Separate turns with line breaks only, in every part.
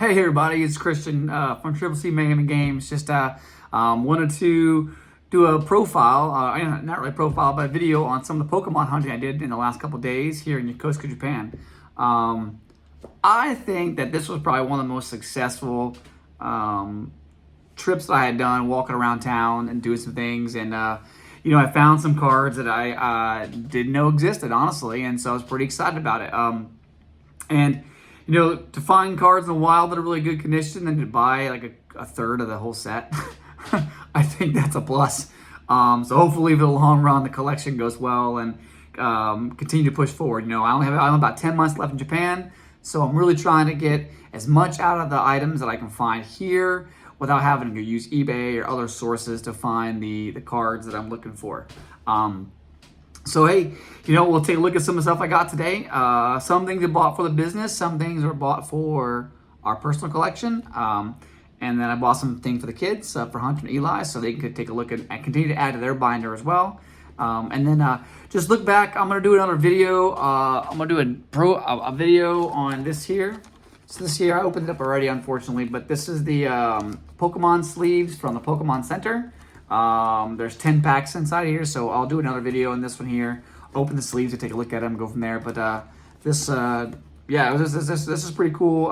Hey everybody, it's Christian from Triple C Mayhem and Games. Just wanted to do a profile, not really profile, but a video on some of the Pokemon hunting I did in the last couple days here in Yokosuka, Japan. I think that this was probably one of the most successful trips that I had done, walking around town and doing some things. And I found some cards that I didn't know existed, honestly, and so I was pretty excited about it. To find cards in the wild that are really good condition and to buy like a third of the whole set, I think that's a plus. So hopefully for the long run, the collection goes well and continue to push forward. I only have about 10 months left in Japan, so I'm really trying to get as much out of the items that I can find here without having to use eBay or other sources to find the cards that I'm looking for. So hey, we'll take a look at some of the stuff I got today. Some things are bought for the business, some things are bought for our personal collection. And then I bought some things for the kids, for Hunter and Eli, so they could take a look and continue to add to their binder as well. And then just look back. I'm gonna do another video. I'm gonna do a video on this here. So this here, I opened it up already, unfortunately, but this is the Pokemon sleeves from the Pokemon Center. There's 10 packs inside here, so I'll do another video on this one here. Open the sleeves and take a look at them, go from there. But this is pretty cool.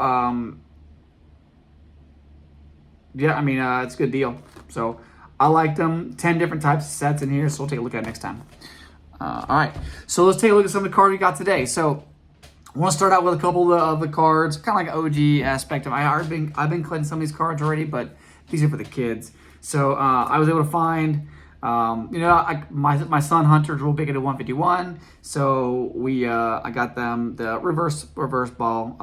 It's a good deal. So I liked them. 10 different types of sets in here, so we'll take a look at it next time. All right, so let's take a look at some of the cards we got today. So I want to start out with a couple of the cards, kind of like OG aspect of. I've been collecting some of these cards already, but these are for the kids. So I was able to find, my son Hunter's real big into 151. So I got them the reverse Pokeball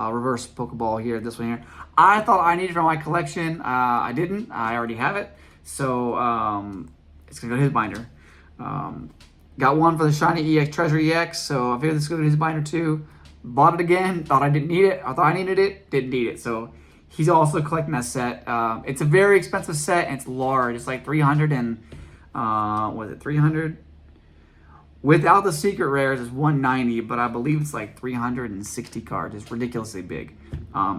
here, this one here. I thought I needed it for my collection. I didn't. I already have it. So it's gonna go to his binder. Got one for the Shiny EX Treasure EX. So I figured this is going to his binder too. Bought it again. Thought I didn't need it. I thought I needed it. Didn't need it. So he's also collecting that set. It's a very expensive set, and it's large. It's like 300 and, 300? Without the secret rares, it's 190, but I believe it's like 360 cards. It's ridiculously big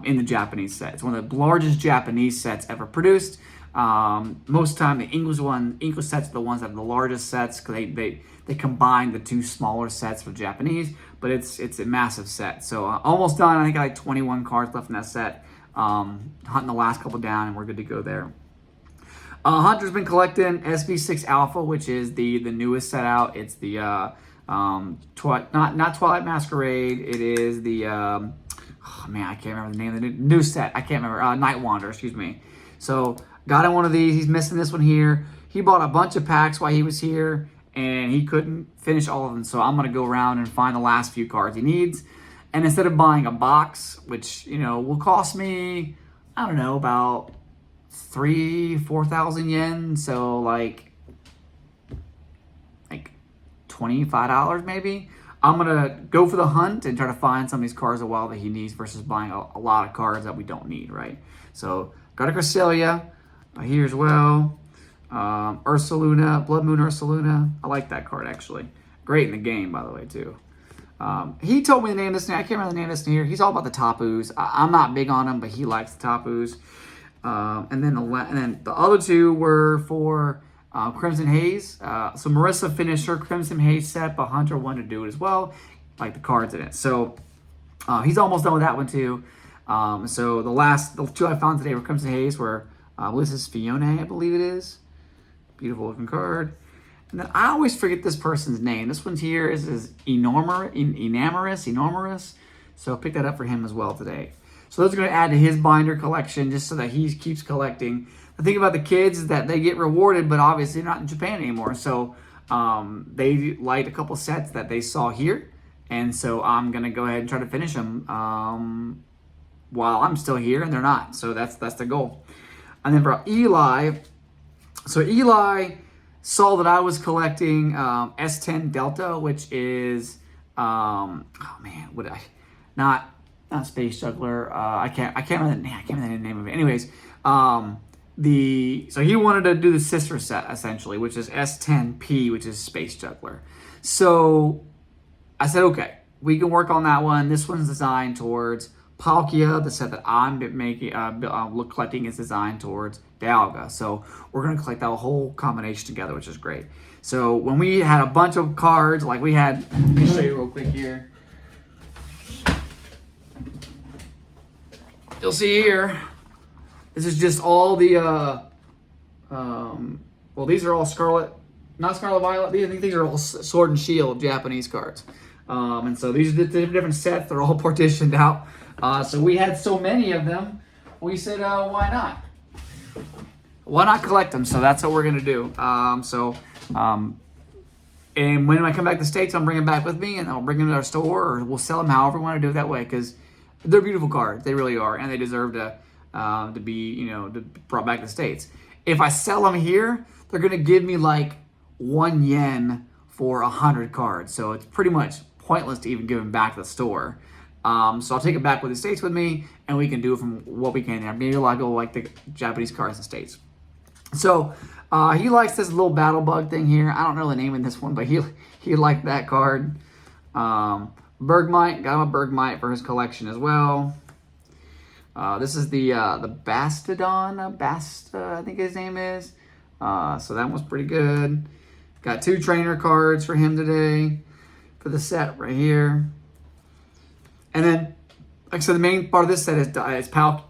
in the Japanese set. It's one of the largest Japanese sets ever produced. Most of the time, the English sets are the ones that have the largest sets because they combine the two smaller sets for Japanese, but it's a massive set. So almost done. I think I got like 21 cards left in that set. Hunting the last couple down, and we're good to go there. Hunter's been collecting SB6 Alpha, which is the newest set out. It's the not Twilight Masquerade. It is the I can't remember the name of the new set. I can't remember. Night Wanderer, excuse me. So got him one of these. He's missing this one here. He bought a bunch of packs while he was here, and he couldn't finish all of them. So I'm gonna go around and find the last few cards he needs. And instead of buying a box, which, will cost me, I don't know, about 4,000 yen. So like $25 maybe. I'm going to go for the hunt and try to find some of these cards a while that he needs versus buying a lot of cards that we don't need, right? So got a Cresselia here as well. Ursaluna, Blood Moon Ursaluna. I like that card, actually. Great in the game, by the way, too. He told me the name of this thing. I can't remember the name of this thing here. He's all about the Tapus. I'm not big on him, but he likes the Tapus. And then the other two were for Crimson Haze. So Marissa finished her Crimson Haze set, but Hunter wanted to do it as well, like the cards in it. So he's almost done with that one too. So the two I found today were Crimson Haze, were this is Fiona, I believe it is. Beautiful looking card. And then I always forget this person's name. This one's here is Enamoris. So pick that up for him as well today. So those are going to add to his binder collection just so that he keeps collecting. The thing about the kids is that they get rewarded, but obviously they're not in Japan anymore. So they liked a couple sets that they saw here. And so I'm going to go ahead and try to finish them while I'm still here and they're not. So that's the goal. And then for Eli, so Eli saw that I was collecting S10 Delta, which is not Space Juggler. I can't remember the name of it. Anyways, so he wanted to do the sister set essentially, which is S10P, which is Space Juggler. So I said, okay, we can work on that one. This one's designed towards Palkia, the set that I'm making, collecting, is designed towards Dialga. So we're going to collect that whole combination together, which is great. So when we had a bunch of cards, like we had, let me show you real quick here. You'll see here, this is just all the, well, these are all Scarlet, not Scarlet Violet. I think these are all Sword and Shield Japanese cards. And so these are the different sets. They're all partitioned out. So we had so many of them, we said, why not? Why not collect them? So that's what we're going to do. And when I come back to the States, I'll bring them back with me, and I'll bring them to our store, or we'll sell them however we want to do it that way, because they're beautiful cards. They really are, and they deserve to be, brought back to the States. If I sell them here, they're going to give me like 1 yen for 100 cards. So it's pretty much pointless to even give them back to the store. So I'll take it back with the States with me, and we can do it from what we can there. Maybe a lot of people like the Japanese cards in the States. So he likes this little battle bug thing here. I don't know the name of this one, but he liked that card. Bergmite, got him a Bergmite for his collection as well. This is the Bastodon, I think his name is. So that was pretty good. Got 2 trainer cards for him today for the set right here. And then, like I said, the main part of this set is Palkia.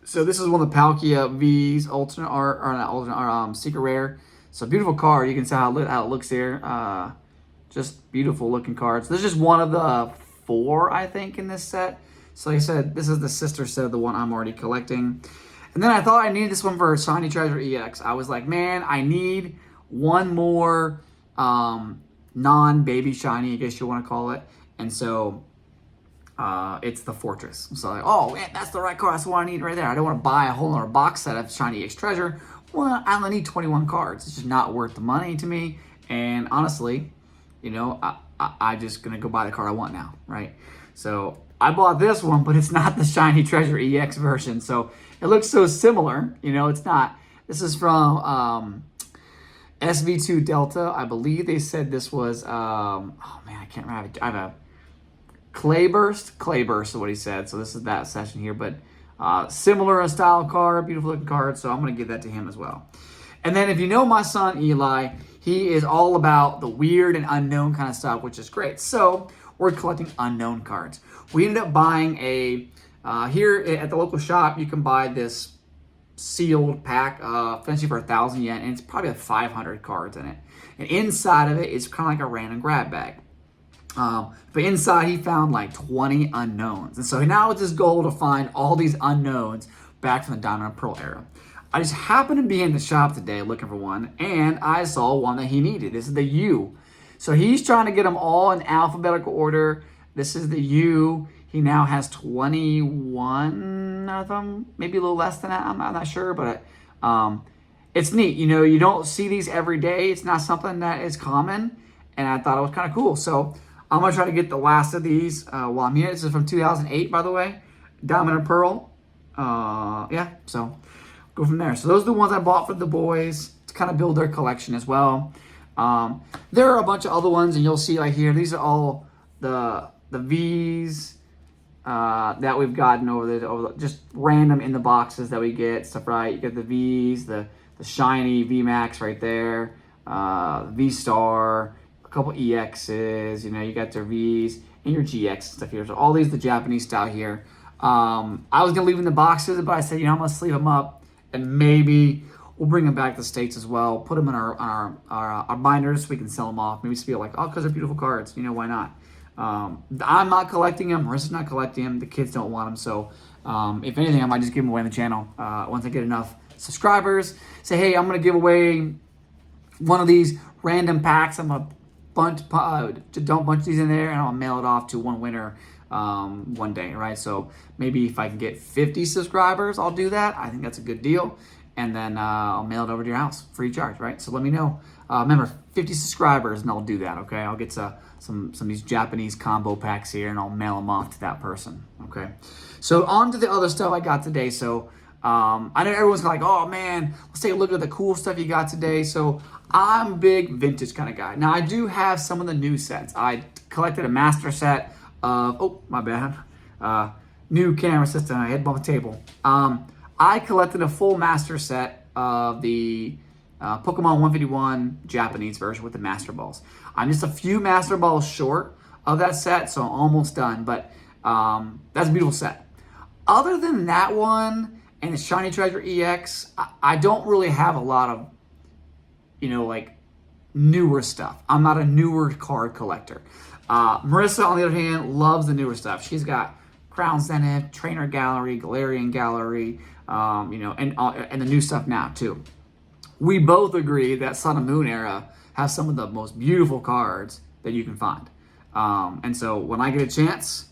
So this is one of the Palkia V's alternate art, or not alternate art, secret rare. So beautiful card. You can see how it looks there. Just beautiful looking cards. This is just one of the 4, I think, in this set. So like I said, this is the sister set of the one I'm already collecting. And then I thought I needed this one for Shiny Treasure EX. I was like, man, I need one more non-baby shiny, I guess you want to call it. And so it's the Fortress. So like, oh man, that's the right card. That's what I need right there. I don't want to buy a whole other box set of Shiny EX Treasure. Well, I only need 21 cards. It's just not worth the money to me. And honestly, I'm just going to go buy the card I want now, right? So I bought this one, but it's not the Shiny Treasure EX version. So it looks so similar. It's not. This is from SV2 Delta. I believe they said this was, oh man, I can't remember. I have a Clayburst is what he said. So this is that session here, but similar in style card, beautiful looking card. So I'm going to give that to him as well. And then if you know my son, Eli, he is all about the weird and unknown kind of stuff, which is great. So we're collecting unknown cards. We ended up buying here at the local shop, you can buy this sealed pack, essentially for 1,000 yen, and it's probably 500 cards in it. And inside of it is kind of like a random grab bag. But inside he found like 20 unknowns. And so now it's his goal to find all these unknowns back from the Diamond and Pearl era. I just happened to be in the shop today looking for one, and I saw one that he needed. This is the U. So he's trying to get them all in alphabetical order. This is the U. He now has 21 of them, maybe a little less than that. I'm not sure, but it's neat. You don't see these every day. It's not something that is common, and I thought it was kind of cool. So I'm going to try to get the last of these while I'm here. This is from 2008, by the way. Diamond and Pearl. So go from there. So those are the ones I bought for the boys to kind of build their collection as well. There are a bunch of other ones, and you'll see right here. These are all the V's that we've gotten over just random in the boxes that we get stuff, right? You get the V's, the shiny VMAX right there, V Star, a couple EXs. You got their V's and your GX stuff here. So all these the Japanese style here. I was gonna leave in the boxes, but I said, I'm gonna sleeve them up, and maybe we'll bring them back to the States as well. Put them in our binders so we can sell them off. Maybe just feel like, because they're beautiful cards. Why not? I'm not collecting them. Marissa's not collecting them. The kids don't want them. So if anything, I might just give them away on the channel once I get enough subscribers. Say, hey, I'm going to give away one of these random packs. I'm going to dump a bunch of these in there, and I'll mail it off to one winner one day, right? So maybe if I can get 50 subscribers, I'll do that. I think that's a good deal. And then I'll mail it over to your house, free charge, right? So let me know. Remember, 50 subscribers, and I'll do that, okay? I'll get some of these Japanese combo packs here, and I'll mail them off to that person, okay? So on to the other stuff I got today. So I know everyone's like, oh, man, let's take a look at the cool stuff you got today. So I'm a big vintage kind of guy. Now, I do have some of the new sets. I collected a master set of, oh, my bad, new camera system. I hit it on the table. I collected a full master set of the Pokemon 151 Japanese version with the Master Balls. I'm just a few Master Balls short of that set, so I'm almost done. But that's a beautiful set. Other than that one and the Shiny Treasure EX, I don't really have a lot of, like newer stuff. I'm not a newer card collector. Marissa, on the other hand, loves the newer stuff. She's got Crown Zenith, Trainer Gallery, Galarian Gallery, and the new stuff now too. We both agree that Sun and Moon era has some of the most beautiful cards that you can find. And so when I get a chance,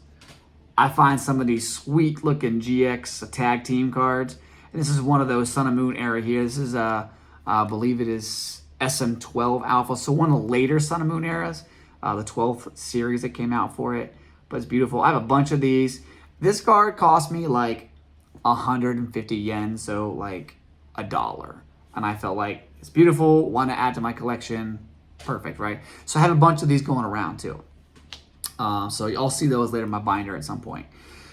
I find some of these sweet looking GX tag team cards. And this is one of those Sun and Moon era here. This is, I believe it is SM12 Alpha. So one of the later Sun and Moon eras, the 12th series that came out for it. But it's beautiful. I have a bunch of these. This card cost me like 150 yen, so like $1. And I felt like it's beautiful, want to add to my collection. Perfect, right? So I have a bunch of these going around too. So I'll see those later in my binder at some point.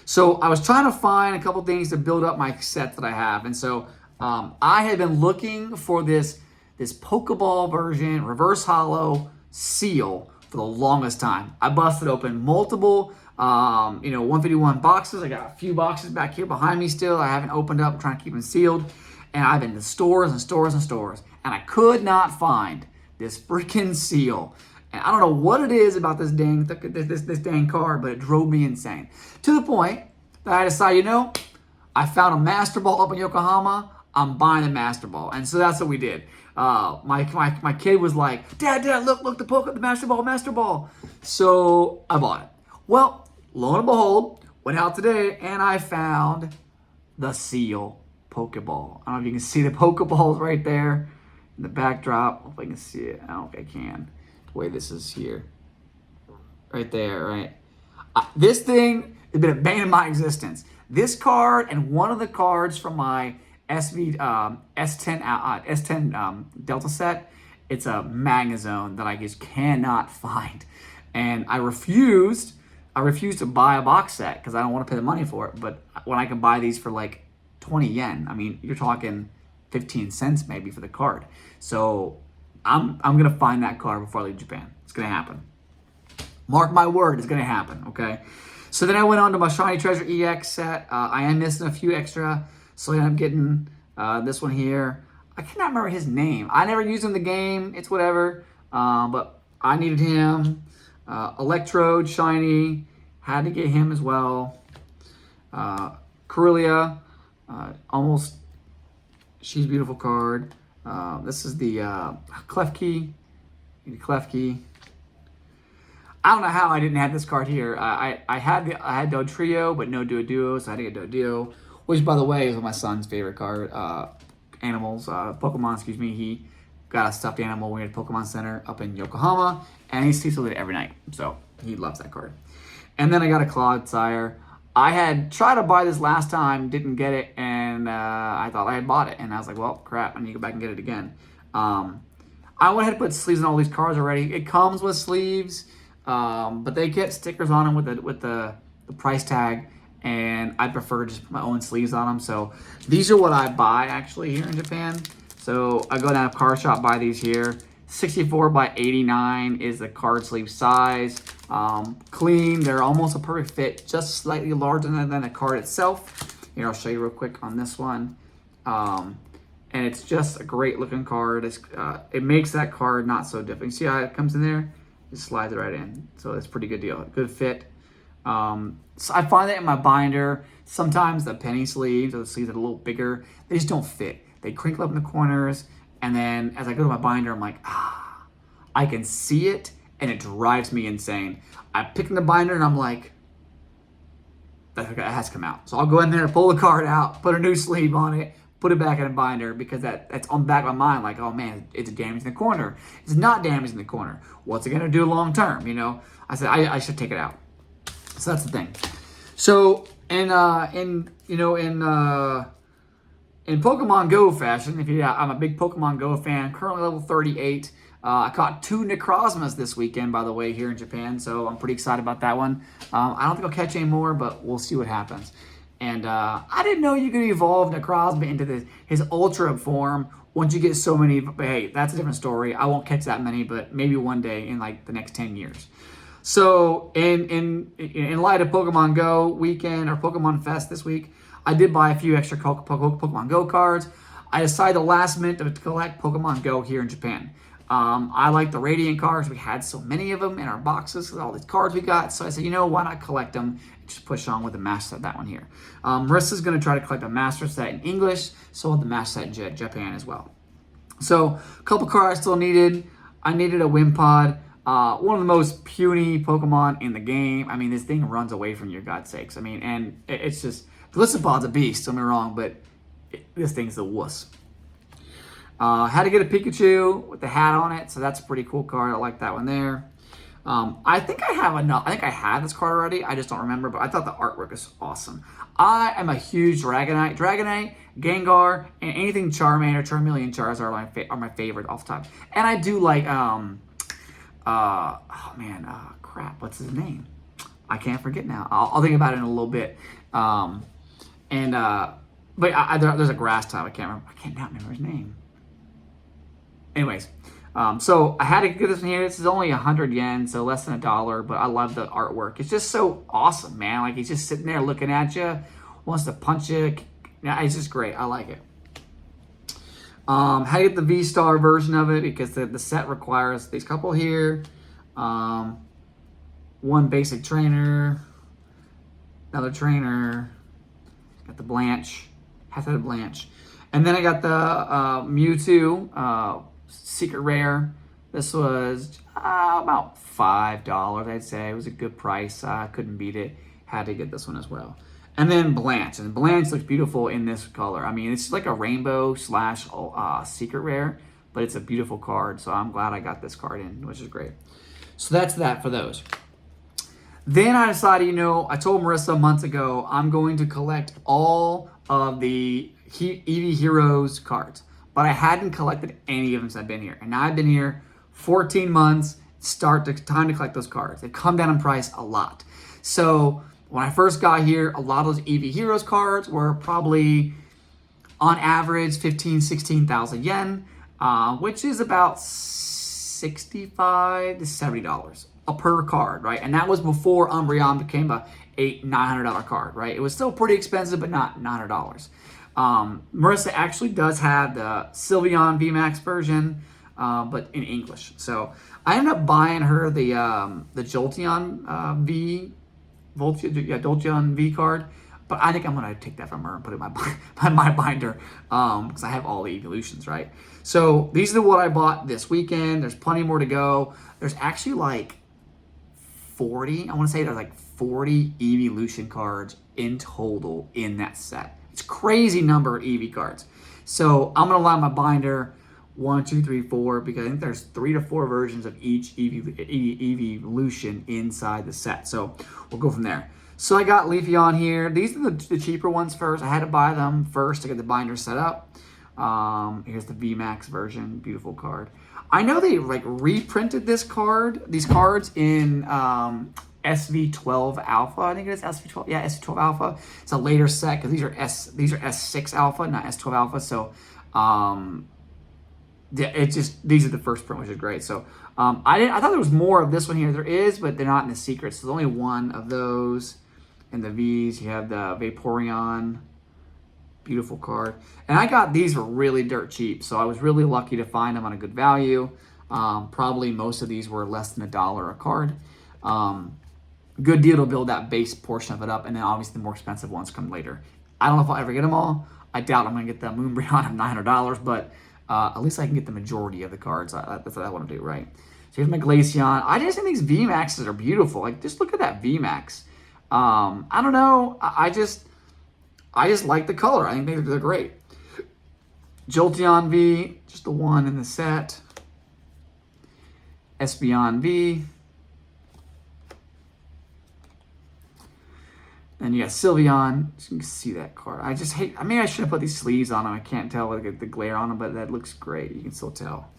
So I was trying to find a couple things to build up my set that I have. And so I had been looking for this Pokeball version, reverse hollow seal for the longest time. I busted open multiple 151 boxes. I got a few boxes back here behind me still. I haven't opened up. I'm trying to keep them sealed. And I've been to stores and stores and stores. And I could not find this freaking seal. And I don't know what it is about this dang card, but it drove me insane. To the point that I decided, I found a Master Ball up in Yokohama. I'm buying the Master Ball. And so that's what we did. My kid was like, Dad, look, the Master Ball. So I bought it. Well, lo and behold, went out today and I found the seal Pokeball. I don't know if you can see the Pokeballs right there in the backdrop. Hope I can see it. I don't know if I can. The way this is here. Right there, right? This thing has been a bane of my existence. This card and one of the cards from my S10 Delta set, it's a Magnezone that I just cannot find. And I refused to buy a box set because I don't want to pay the money for it. But when I can buy these for like 20 yen, I mean, you're talking 15 cents maybe for the card. So I'm going to find that card before I leave Japan. It's going to happen. Mark my word, it's going to happen, okay? So then I went on to my Shiny Treasure EX set. I am missing a few extra, so I ended up getting this one here. I cannot remember his name. I never used him in the game. It's whatever. But I needed him. Electrode, Shiny. Had to get him as well. Corellia. Almost. She's a beautiful card. This is the Klefki. Klefki. I don't know how I didn't have this card here. I had Dodrio, but no Duo, so I had to get Dodrio, which, by the way, is one of my son's favorite card. Pokemon, excuse me. He got a stuffed animal when we had Pokemon Center up in Yokohama, and he sleeps with it every night, so he loves that card. And then I got a Clodsire. I had tried to buy this last time, didn't get it, and I thought I had bought it, and I was like, well, crap, I need to go back and get it again. I went ahead and put sleeves on all these cards already. It comes with sleeves. But they get stickers on them with the price tag, and I prefer just put my own sleeves on them. So these are what I buy actually here in Japan. So I go down to Card Shop, buy these here. 64 by 89 is the card sleeve size. Clean, they're almost a perfect fit, just slightly larger than the card itself. Here, I'll show you real quick on this one. And it's just a great looking card. It makes that card not so difficult. You see how it comes in there? Just slides it right in. So it's a pretty good deal. Good fit. So I find that in my binder, sometimes the penny sleeves or the sleeves that are a little bigger, they just don't fit. They crinkle up in the corners. And then as I go to my binder, I'm like, I can see it, and it drives me insane. I pick in the binder and I'm like, that has to come out. So I'll go in there, pull the card out, put a new sleeve on it, put it back in a binder, because that's on the back of my mind, like, oh man, it's damaged in the corner. It's not damaged in the corner. What's it gonna do long term? I said I should take it out. So that's the thing. So in Pokemon Go fashion, I'm a big Pokemon Go fan. Currently level 38. I caught 2 Necrozmas this weekend, by the way, here in Japan, so I'm pretty excited about that one. I don't think I'll catch any more, but we'll see what happens. And I didn't know you could evolve Necrozma into his Ultra form once you get so many. But hey, that's a different story. I won't catch that many, but maybe one day in like the next 10 years. So in light of Pokemon Go weekend or Pokemon Fest this week, I did buy a few extra Pokemon Go cards. I decided the last minute to collect Pokemon Go here in Japan. I like the Radiant cards. We had so many of them in our boxes with all these cards we got. So I said, why not collect them and just push on with the Master Set, that one here. Marissa's going to try to collect a Master Set in English, so the Master Set in Japan as well. So a couple cards I still needed. I needed a Wimpod. One of the most puny Pokemon in the game. I mean, this thing runs away from you, for God's sakes. I mean, and it's just, Gliscopod's a beast, don't get me wrong, but this thing's a wuss. Had to get a Pikachu with the hat on it, so that's a pretty cool card. I like that one there. I think I have enough. I think I had this card already. I just don't remember, but I thought the artwork is awesome. I am a huge Dragonite, Gengar, and anything Charmander, Charmeleon, Charizard are my favorite off the top. And I do like crap, what's his name? I can't forget now. I'll think about it in a little bit. But there's a grass type. I can't remember his name. Anyways, so I had to get this one here. This is only 100 yen, so less than $1. But I love the artwork. It's just so awesome, man. Like he's just sitting there looking at you, wants to punch you. Yeah, it's just great. I like it. How to get the V-Star version of it, because the set requires these couple here. One basic trainer, another trainer, got the Blanche, have to have Blanche. And then I got the Mewtwo Secret Rare. This was about $5, I'd say. It was a good price. I couldn't beat it. Had to get this one as well. And then Blanche. And Blanche looks beautiful in this color. I mean, it's like a rainbow / secret rare, but it's a beautiful card. So I'm glad I got this card in, which is great. So that's that for those. Then I decided, I told Marissa months ago, I'm going to collect all of the Eevee Heroes cards. But I hadn't collected any of them since I've been here. And now I've been here 14 months, time to collect those cards. They've come down in price a lot. So when I first got here, a lot of those Eevee Heroes cards were probably, on average, 16,000 yen, which is about $65 to $70 per card, right? And that was before Umbreon became a $900 card, right? It was still pretty expensive, but not $900. Marissa actually does have the Sylveon VMAX version, but in English. So I ended up buying her the Jolteon Jolteon V card, but I think I'm gonna take that from her and put it in my binder, because I have all the evolutions, right? So these are what I bought this weekend. There's plenty more to go. There's actually like 40. I want to say there's like 40 evolution cards in total in that set. It's a crazy number of Eevee cards. So I'm gonna line my binder 1, 2, 3, 4, because I think there's 3 to 4 versions of each evolution inside the set. So we'll go from there. So I got Leafeon here. These are the cheaper ones first. I had to buy them first to get the binder set up. Here's the VMAX version. Beautiful card. I know they reprinted these cards in SV12 Alpha. I think it is SV12. Yeah, SV12 Alpha. It's a later set because these are S6 Alpha, not S12 Alpha. So these are the first print, which is great. So I thought there was more of this one here. There is, but they're not in the secrets. So there's only one of those. In the V's, you have the Vaporeon. Beautiful card. And I got these for really dirt cheap, so I was really lucky to find them on a good value. Probably most of these were less than $1 a card. Good deal to build that base portion of it up, and then obviously the more expensive ones come later. I don't know if I'll ever get them all. I doubt I'm going to get the Moonbreon at $900, but at least I can get the majority of the cards. That's what I want to do, right? So here's my Glaceon. I just think these VMAXs are beautiful. Like, just look at that VMAX. I don't know. I just like the color. I think they're great. Jolteon V, just the one in the set. Espeon V. Then you got Sylveon. You can see that card. I just hate. I mean, I should have put these sleeves on them. I can't tell with the glare on them, but that looks great. You can still tell.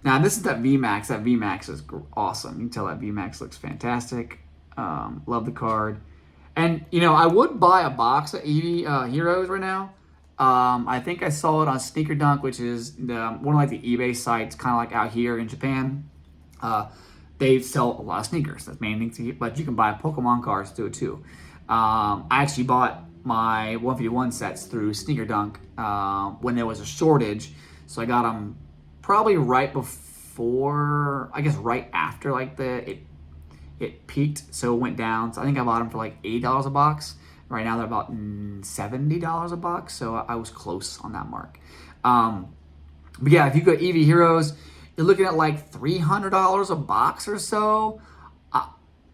Now, this is that VMAX. That VMAX is awesome. You can tell that VMAX looks fantastic. Love the card. And, you know, I would buy a box of Evee Heroes right now. I think I saw it on Sneaker Dunk, which is one of like the eBay sites, kind of like out here in Japan. They sell a lot of sneakers. That's main thing, but you can buy Pokemon cards through it too. I actually bought my 151 sets through Sneaker Dunk when there was a shortage. So I got them probably right before, I guess right after like it peaked, so it went down. So I think I bought them for like $80 a box. Right now they're about $70 a box, so I was close on that mark. But yeah, if you go Evee Heroes, you're looking at like $300 a box or so.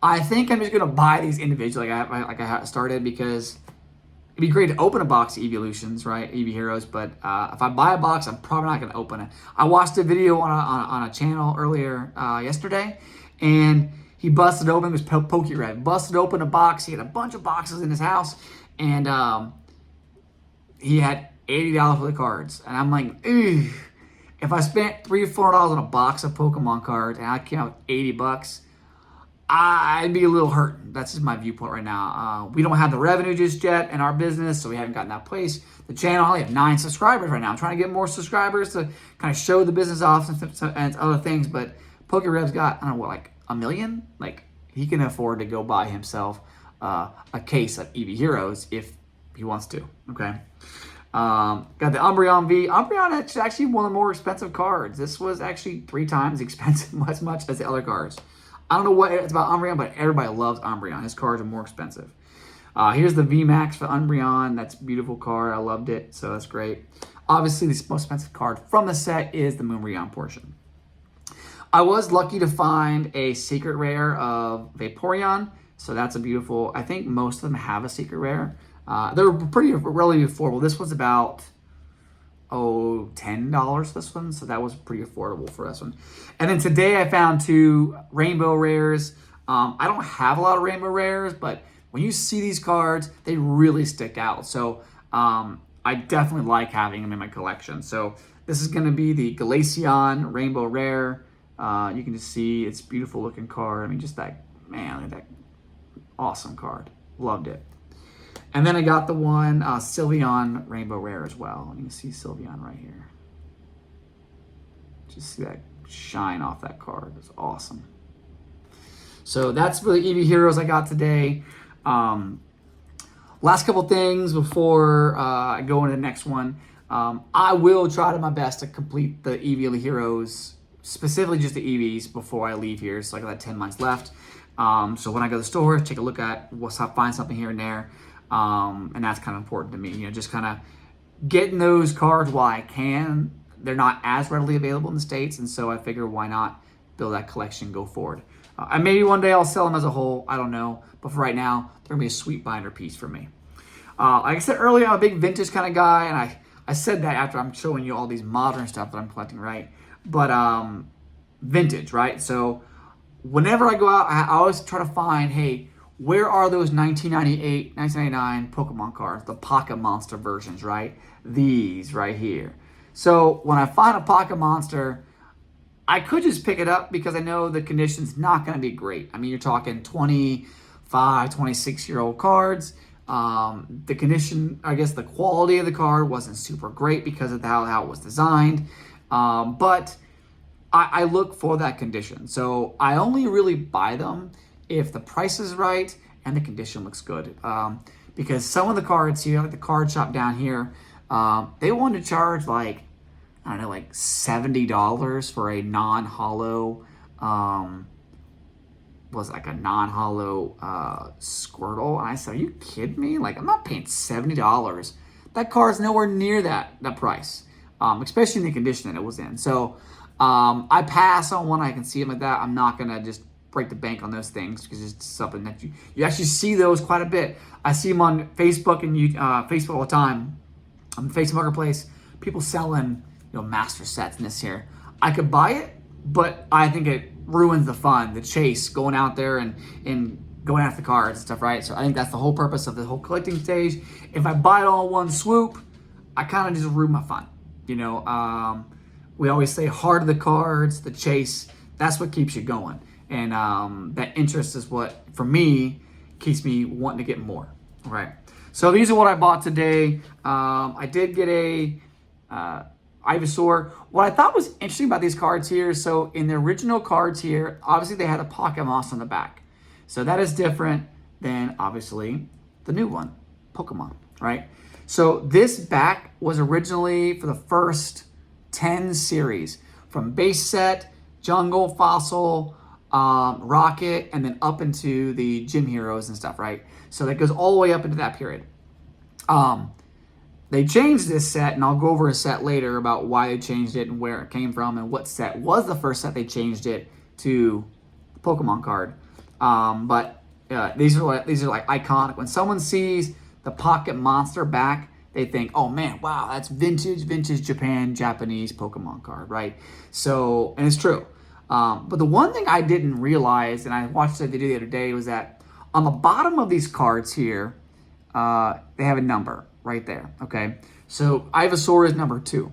I think I'm just gonna buy these individually, like I started, because it'd be great to open a box of Evolutions, right? Evee Heroes, but if I buy a box, I'm probably not gonna open it. I watched a video on a channel earlier yesterday, and he busted open, it was Pokérev, busted open a box. He had a bunch of boxes in his house, and he had $80 for the cards. And I'm like, ugh. If I spent $300-$400 on a box of Pokemon cards and I came out with $80, I'd be a little hurt. That's just my viewpoint right now. We don't have the revenue just yet in our business, so we haven't gotten that place. The channel, I only have 9 subscribers right now. I'm trying to get more subscribers to kind of show the business off and other things, but Pokerev's got, I don't know, what, like $1 million? Like, he can afford to go buy himself a case of Evee Heroes if he wants to, okay? Got the Umbreon V. Umbreon is actually one of the more expensive cards. This was actually 3 times expensive, as much as the other cards. I don't know what it's about Umbreon, but everybody loves Umbreon. His cards are more expensive. Here's the VMAX for Umbreon. That's a beautiful card. I loved it, so that's great. Obviously, the most expensive card from the set is the Moonbreon portion. I was lucky to find a secret rare of Vaporeon, so that's a beautiful. I think most of them have a secret rare. They're pretty relatively affordable. This was about $10 this one, so that was pretty affordable for this one. And then today I found 2 rainbow rares. I don't have a lot of rainbow rares, but when you see these cards, they really stick out. So I definitely like having them in my collection. So this is going to be the Glaceon rainbow rare. You can just see it's a beautiful looking card. I mean, just that, man, that awesome card. Loved it. And then I got the one Sylveon Rainbow Rare as well. You can see Sylveon right here. Just see that shine off that card. It's awesome. So that's for the Evee Heroes I got today. Last couple things before I go into the next one. I will try my best to complete the Evee Heroes, specifically just the Eevees, before I leave here. So I got 10 months left. So when I go to the store, take a look at find something here and there. And that's kind of important to me, you know, just kind of getting those cards while I can. They're not as readily available in the States, and so I figure why not build that collection, go forward. And maybe one day I'll sell them as a whole, I don't know, but for right now, they're gonna be a sweet binder piece for me. Like I said earlier, I'm a big vintage kind of guy, and I said that after I'm showing you all these modern stuff that I'm collecting, right? But vintage, right? So whenever I go out, I always try to find, hey, where are those 1998, 1999 Pokemon cards, the Pocket Monster versions, right? These right here. So when I find a Pocket Monster, I could just pick it up because I know the condition's not going to be great. I mean, you're talking 25, 26-year-old cards. The condition, I guess the quality of the card wasn't super great because of how it was designed. But I look for that condition. So I only really buy them if the price is right and the condition looks good. Because some of the cards here, like the card shop down here, they want to charge like, I don't know, like $70 for a non-hollow, was like a non-hollow Squirtle. And I said, are you kidding me? Like, I'm not paying $70. That card's nowhere near that price, especially in the condition that it was in. So I pass on one I can see them like that. I'm not going to just break the bank on those things because it's something that you actually see those quite a bit. I see them on Facebook and Facebook all the time. On the Facebook Marketplace, people selling, you know, master sets in this here. I could buy it, but I think it ruins the fun, the chase, going out there and going after the cards and stuff, right? So I think that's the whole purpose of the whole collecting stage. If I buy it all in one swoop, I kind of just ruin my fun, you know. we always say heart of the cards, the chase, that's what keeps you going. And that interest is what, for me, keeps me wanting to get more, right? So these are what I bought today. I did get a Ivysaur. What I thought was interesting about these cards here, so in the original cards here, obviously they had a pocket moss on the back. So that is different than, obviously, the new one, Pokemon, right? So this back was originally for the first 10 series, from base set, jungle, fossil, rocket, and then up into the gym heroes and stuff, right? So that goes all the way up into that period. They changed this set, and I'll go over a set later about why they changed it and where it came from and what set was the first set they changed it to the Pokemon card. But these are like iconic. When someone sees the Pocket Monster back, they think, oh man, wow, that's vintage Japanese Pokemon card, right? So, and it's true. But the one thing I didn't realize, and I watched a video the other day, was that on the bottom of these cards here, they have a number right there, okay? So Ivysaur is number 2.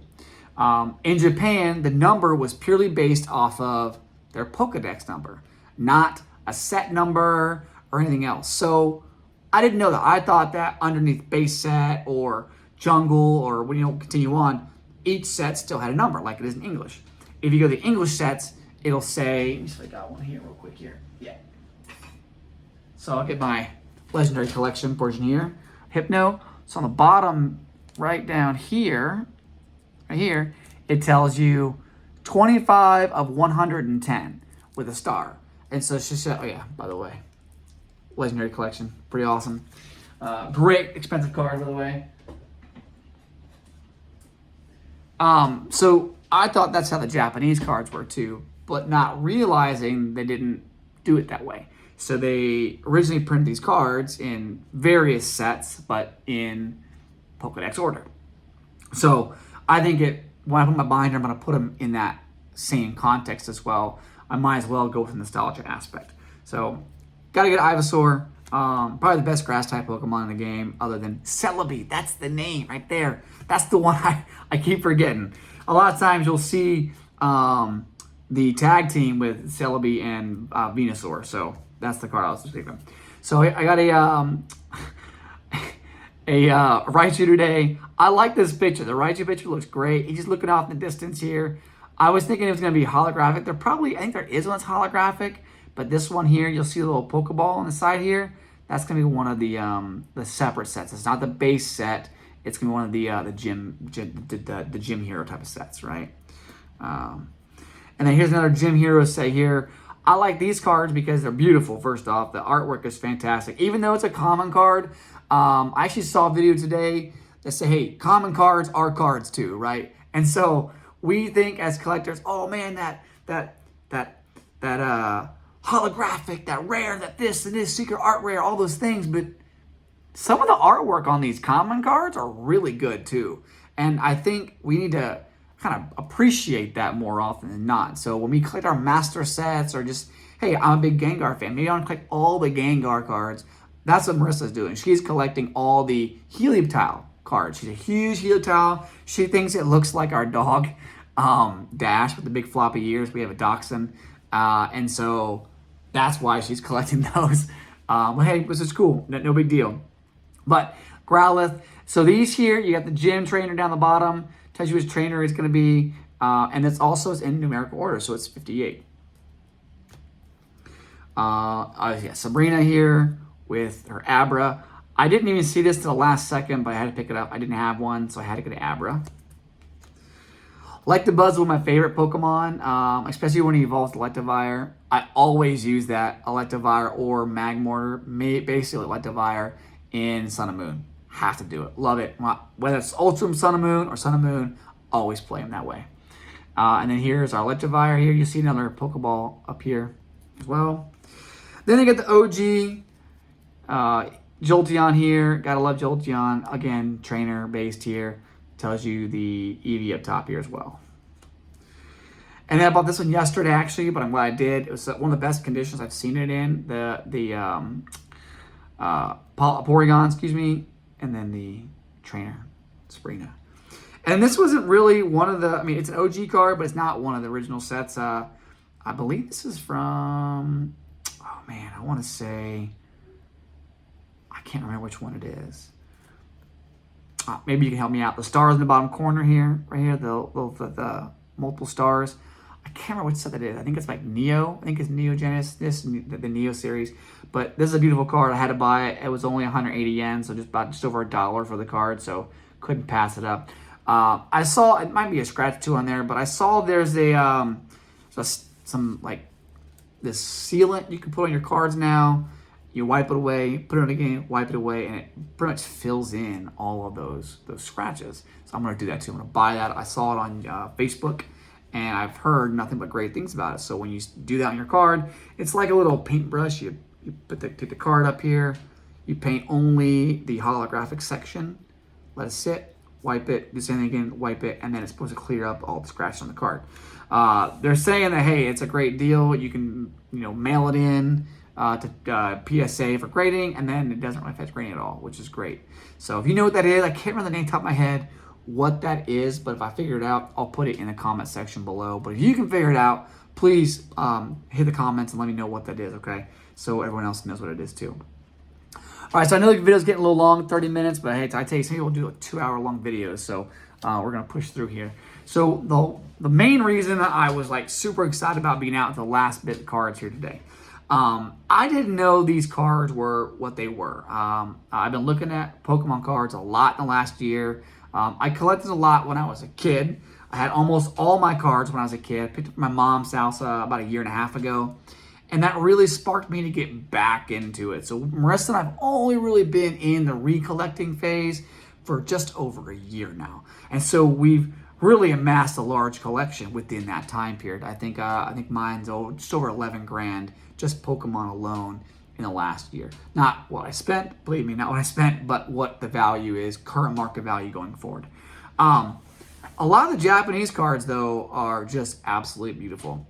In Japan, the number was purely based off of their Pokedex number, not a set number or anything else. So I didn't know that. I thought that underneath base set or jungle or when you don't continue on, each set still had a number like it is in English. If you go to the English sets, it'll say, let me see if I got one here real quick here. Yeah. So I'll get my legendary collection portion here. Hypno. So on the bottom, right down here, right here, it tells you 25 of 110 with a star. And so she said, oh yeah, by the way, legendary collection, pretty awesome. Great expensive card, by the way. So I thought that's how the Japanese cards were too, but not realizing they didn't do it that way. So they originally printed these cards in various sets, but in Pokedex order. So I think when I put my binder, I'm going to put them in that same context as well. I might as well go with the nostalgia aspect. So, got to get Ivysaur. Probably the best grass type Pokemon in the game, other than Celebi. That's the name right there. That's the one I keep forgetting. A lot of times you'll see the tag team with Celebi and Venusaur. So that's the card I was speaking of. So I got a Raichu today. I like this picture. The Raichu picture looks great. He's just looking off in the distance here. I was thinking it was going to be holographic. I think there is one that's holographic, but this one here, you'll see a little Pokeball on the side here. That's going to be one of the separate sets. It's not the base set. It's going to be one of the gym hero type of sets, right? And then here's another gym hero set here. I like these cards because they're beautiful, first off. The artwork is fantastic. Even though it's a common card, I actually saw a video today that said, hey, common cards are cards too, right? And so we think as collectors, oh man, that holographic, that rare, that this and this, secret art rare, all those things. But some of the artwork on these common cards are really good too. And I think we need to kind of appreciate that more often than not. So when we collect our master sets, or just, hey, I'm a big Gengar fan, maybe I want to collect all the Gengar cards. That's what Marissa's doing. She's collecting all the Helioptile cards. She's a huge Helioptile. She thinks it looks like our dog, Dash, with the big floppy ears. We have a Dachshund. And so that's why she's collecting those. But hey, this is cool. No big deal. But Growlithe. So these here, you got the gym trainer down the bottom. Tells you which trainer is going to be. And it's also in numerical order, so it's 58. Yeah, Sabrina here with her Abra. I didn't even see this till the last second, but I had to pick it up. I didn't have one, so I had to get an Abra. Electabuzz is one of my favorite Pokemon, especially when he evolves to Electivire. I always use that Electivire or Magmortar, basically Electivire in Sun and Moon. Have to do it. Love it. Whether it's Ultra Sun and Moon or Sun and Moon, always play them that way. And then here's our Electivire here. You see another Pokeball up here as well. Then you get the OG Jolteon here. Gotta love Jolteon. Again, trainer based here. Tells you the Evee up top here as well. And then I bought this one yesterday actually, but I'm glad I did. It was one of the best conditions I've seen it in. The Porygon, excuse me, and then the trainer, Sabrina. And this wasn't really one of the, I mean, it's an OG card, but it's not one of the original sets. I believe this is from, oh man, I want to say, I can't remember which one it is. Maybe you can help me out. The stars in the bottom corner here, right here, the multiple stars. I can't remember which set that is. I think it's like Neo. I think it's Neo Genesis, the Neo series. But this is a beautiful card. I had to buy it. It was only 180 yen, so just over $1 for the card. So couldn't pass it up. I saw, it might be a scratch too on there, but I saw there's some like this sealant you can put on your cards now. You wipe it away, put it on again, wipe it away, and it pretty much fills in all of those scratches. So I'm going to do that too. I'm going to buy that. I saw it on Facebook, and I've heard nothing but great things about it. So when you do that on your card, it's like a little paintbrush. You take the card up here, you paint only the holographic section, let it sit, wipe it, do the same thing again, wipe it, and then it's supposed to clear up all the scratches on the card. They're saying that, hey, it's a great deal. You can mail it in to PSA for grading, and then it doesn't really affect grading at all, which is great. So if you know what that is, I can't remember the name top of my head what that is, but if I figure it out, I'll put it in the comment section below. But if you can figure it out, please hit the comments and let me know what that is, okay? So everyone else knows what it is too. All right, so I know the video's getting a little long, 30 minutes, but hey, I tell you, some people do 2-hour-long videos, so we're gonna push through here. So the main reason I was like super excited about being out the last bit of cards here today. I didn't know these cards were what they were. I've been looking at Pokemon cards a lot in the last year. I collected a lot when I was a kid. I had almost all my cards when I was a kid. I picked up my mom's house about a year and a half ago. And that really sparked me to get back into it. So Marissa and I've only really been in the recollecting phase for just over a year now. And so we've really amassed a large collection within that time period. I think mine's just over 11 grand, just Pokemon alone in the last year. Not what I spent, believe me, not what I spent, but what the value is, current market value going forward. A lot of the Japanese cards, though, are just absolutely beautiful.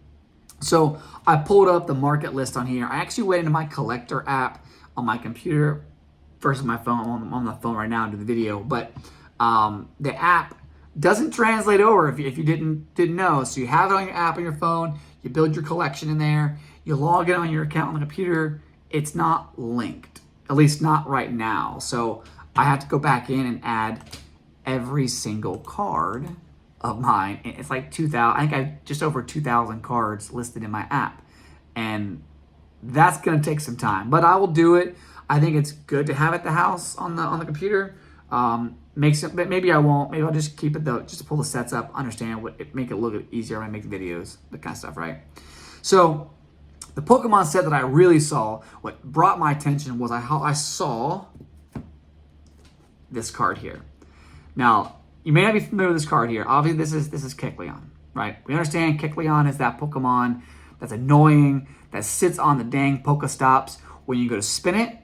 So I pulled up the market list on here. I actually went into my collector app on my computer versus my phone. I'm on the phone right now to do the video, but the app doesn't translate over if you didn't know. So you have it on your app on your phone. You build your collection in there. You log in on your account on the computer. It's not linked, at least not right now. So I had to go back in and add every single card of mine. It's like 2,000. I think I have just over 2,000 cards listed in my app, and that's gonna take some time. But I will do it. I think it's good to have it at the house on the computer. Makes it. Maybe I won't. Maybe I'll just keep it though. Just to pull the sets up, understand make it look easier when I make the videos, that kind of stuff, right? So the Pokemon set that I really saw, what brought my attention was how I saw this card here. Now, you may not be familiar with this card here. Obviously, this is Kecleon, right? We understand Kecleon is that Pokemon that's annoying, that sits on the dang Pokestops. When you go to spin it,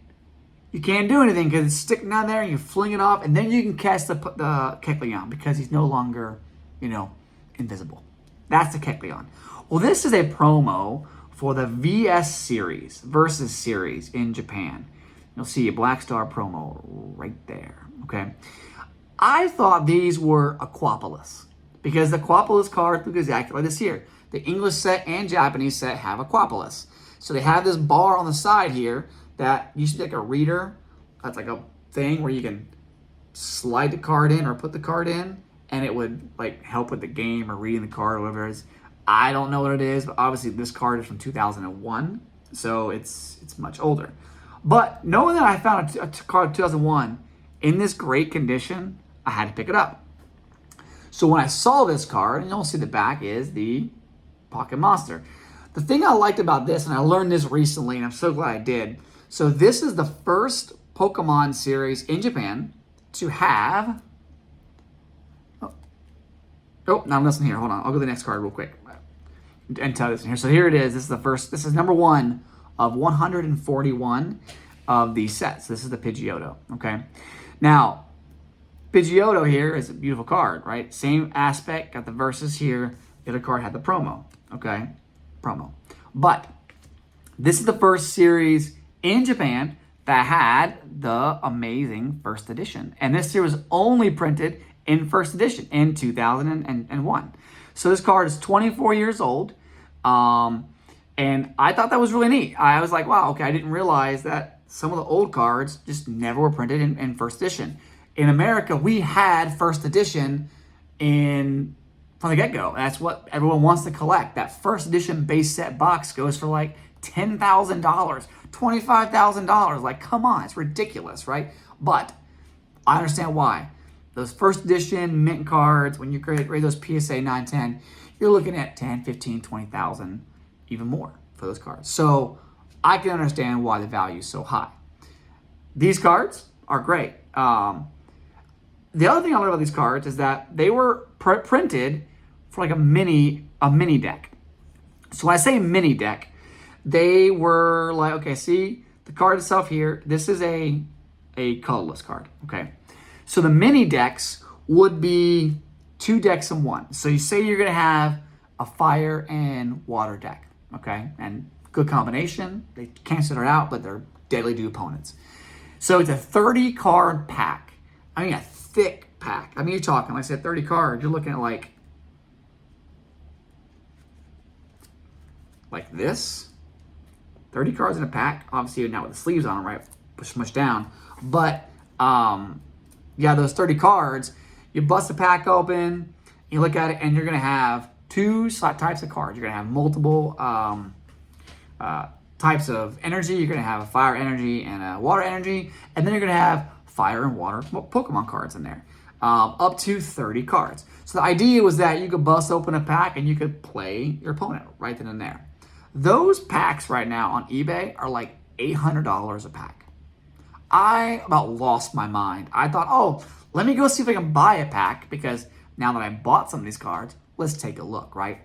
you can't do anything because it's sticking down there and you fling it off, and then you can catch the Kecleon because he's no longer, invisible. That's the Kecleon. Well, this is a promo for the VS series, Versus series in Japan. You'll see a Black Star promo right there, okay? I thought these were Aquapolis because the Aquapolis cards look exactly like this here. The English set and Japanese set have Aquapolis. So they have this bar on the side here that used to be like a reader. That's like a thing where you can slide the card in or put the card in, and it would like help with the game or reading the card or whatever it is. I don't know what it is, but obviously this card is from 2001, so it's much older. But knowing that I found a card 2001 in this great condition, I had to pick it up. So when I saw this card, and you'll see the back is the Pocket Monster. The thing I liked about this, and I learned this recently, and I'm so glad I did. So this is the first Pokemon series in Japan to have... Oh, now listen here. Hold on. I'll go to the next card real quick and tell this in here. So here it is. This is the first. This is number 1 of 141 of these sets. This is the Pidgeotto. Okay. Now, Pidgeotto here is a beautiful card, right? Same aspect. Got the Versus here. The other card had the promo. Okay. Promo. But this is the first series in Japan that had the amazing first edition. And this series was only printed in first edition in 2001. So this card is 24 years old. And I thought that was really neat. I was like, wow, okay, I didn't realize that some of the old cards just never were printed in first edition. In America, we had first edition from the get-go. That's what everyone wants to collect. That first edition base set box goes for like $10,000, $25,000. Like, come on, it's ridiculous, right? But I understand why. Those first edition mint cards, when you grade those PSA 910, you're looking at 10, 15, 20,000, even more for those cards. So I can understand why the value is so high. These cards are great. The other thing I love about these cards is that they were printed for like a mini deck. So when I say mini deck, they were like, okay, see the card itself here. This is a colorless card, okay? So the mini decks would be 2 decks in one. So you say you're going to have a fire and water deck, okay? And good combination. They cancel it out, but they're deadly to opponents. So it's a 30 card pack. I mean, a thick pack. I mean, you're talking, like I said, 30 cards. You're looking at like this. 30 cards in a pack. Obviously, not with the sleeves on them, right? Push down. But, yeah, those 30 cards, you bust the pack open, you look at it, and you're going to have 2 types of cards. You're going to have multiple types of energy. You're going to have a fire energy and a water energy. And then you're going to have fire and water Pokemon cards in there. Up to 30 cards. So the idea was that you could bust open a pack and you could play your opponent right then and there. Those packs right now on eBay are like $800 a pack. I about lost my mind. I thought, oh, let me go see if I can buy a pack, because now that I bought some of these cards, let's take a look, right?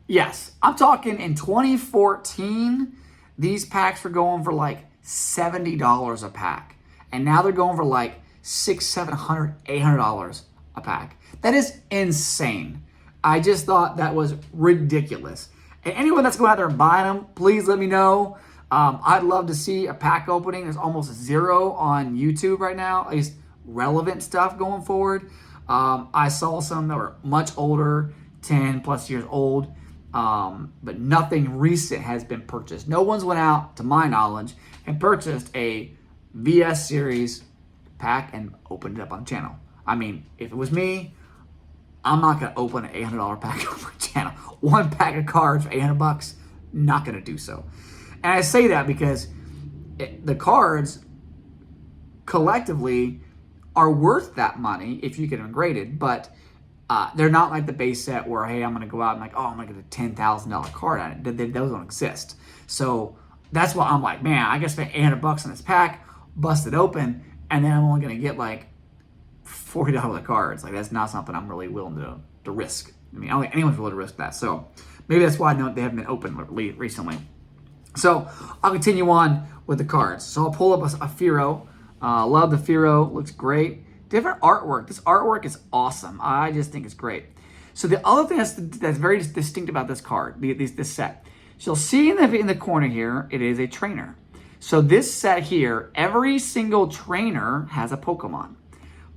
Yes, I'm talking in 2014, these packs were going for like $70 a pack. And now they're going for like $600, $700, $800 a pack. That is insane. I just thought that was ridiculous. And anyone that's going out there and buying them, please let me know. I'd love to see a pack opening. There's almost 0 on YouTube right now, at least relevant stuff going forward. I saw some that were much older, 10 plus years old, but nothing recent has been purchased. No one's went out, to my knowledge, and purchased a VS series pack and opened it up on the channel. I mean, if it was me, I'm not going to open an $800 pack on my channel. 1 pack of cards for $800, not going to do so. And I say that because the cards collectively are worth that money if you get them graded, but they're not like the base set where, hey, I'm going to go out and like, oh, I'm going to get a $10,000 card on it. Those don't exist. So that's why I'm like, man, I guess spend $800 on this pack, bust it open, and then I'm only going to get like $40 cards. Like, that's not something I'm really willing to risk. I mean, I don't think anyone's willing to risk that. So maybe that's why I know they haven't been opened recently. So I'll continue on with the cards. So I'll pull up a Firo. Love the Firo. Looks great. Different artwork. This artwork is awesome. I just think it's great. So the other thing that's very distinct about this card, this set, so you'll see in the corner here, it is a trainer. So this set here, every single trainer has a Pokemon.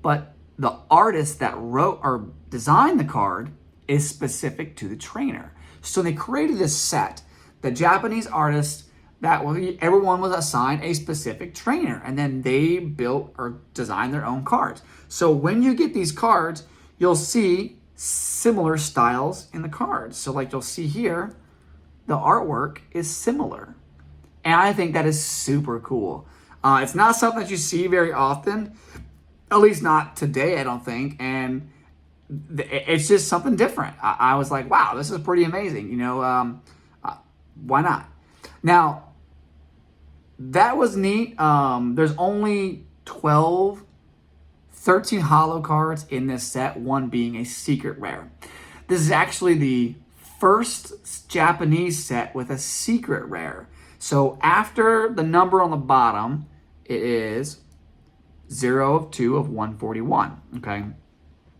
But the artist that wrote or designed the card is specific to the trainer. So they created this set. The Japanese artists, everyone was assigned a specific trainer, and then they built or designed their own cards. So when you get these cards, you'll see similar styles in the cards. So like you'll see here, the artwork is similar. And I think that is super cool. It's not something that you see very often, at least not today, I don't think. And it's just something different. I was like, wow, this is pretty amazing. Why not? Now, that was neat. There's only 13 holo cards in this set, one being a secret rare. This is actually the first Japanese set with a secret rare. So after the number on the bottom, it is 0 of 2 of 141, okay?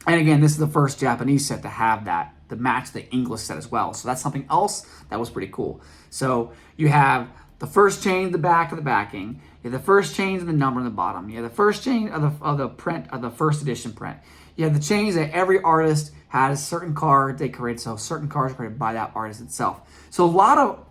And again, this is the first Japanese set to have that, to match the English set as well. So that's something else that was pretty cool. So you have the first chain, the back of the backing. You have the first chains and the number on the bottom. You have the first chain of the print of the first edition print. You have the chains that every artist has certain cards they create. So certain cards are created by that artist itself. So a lot of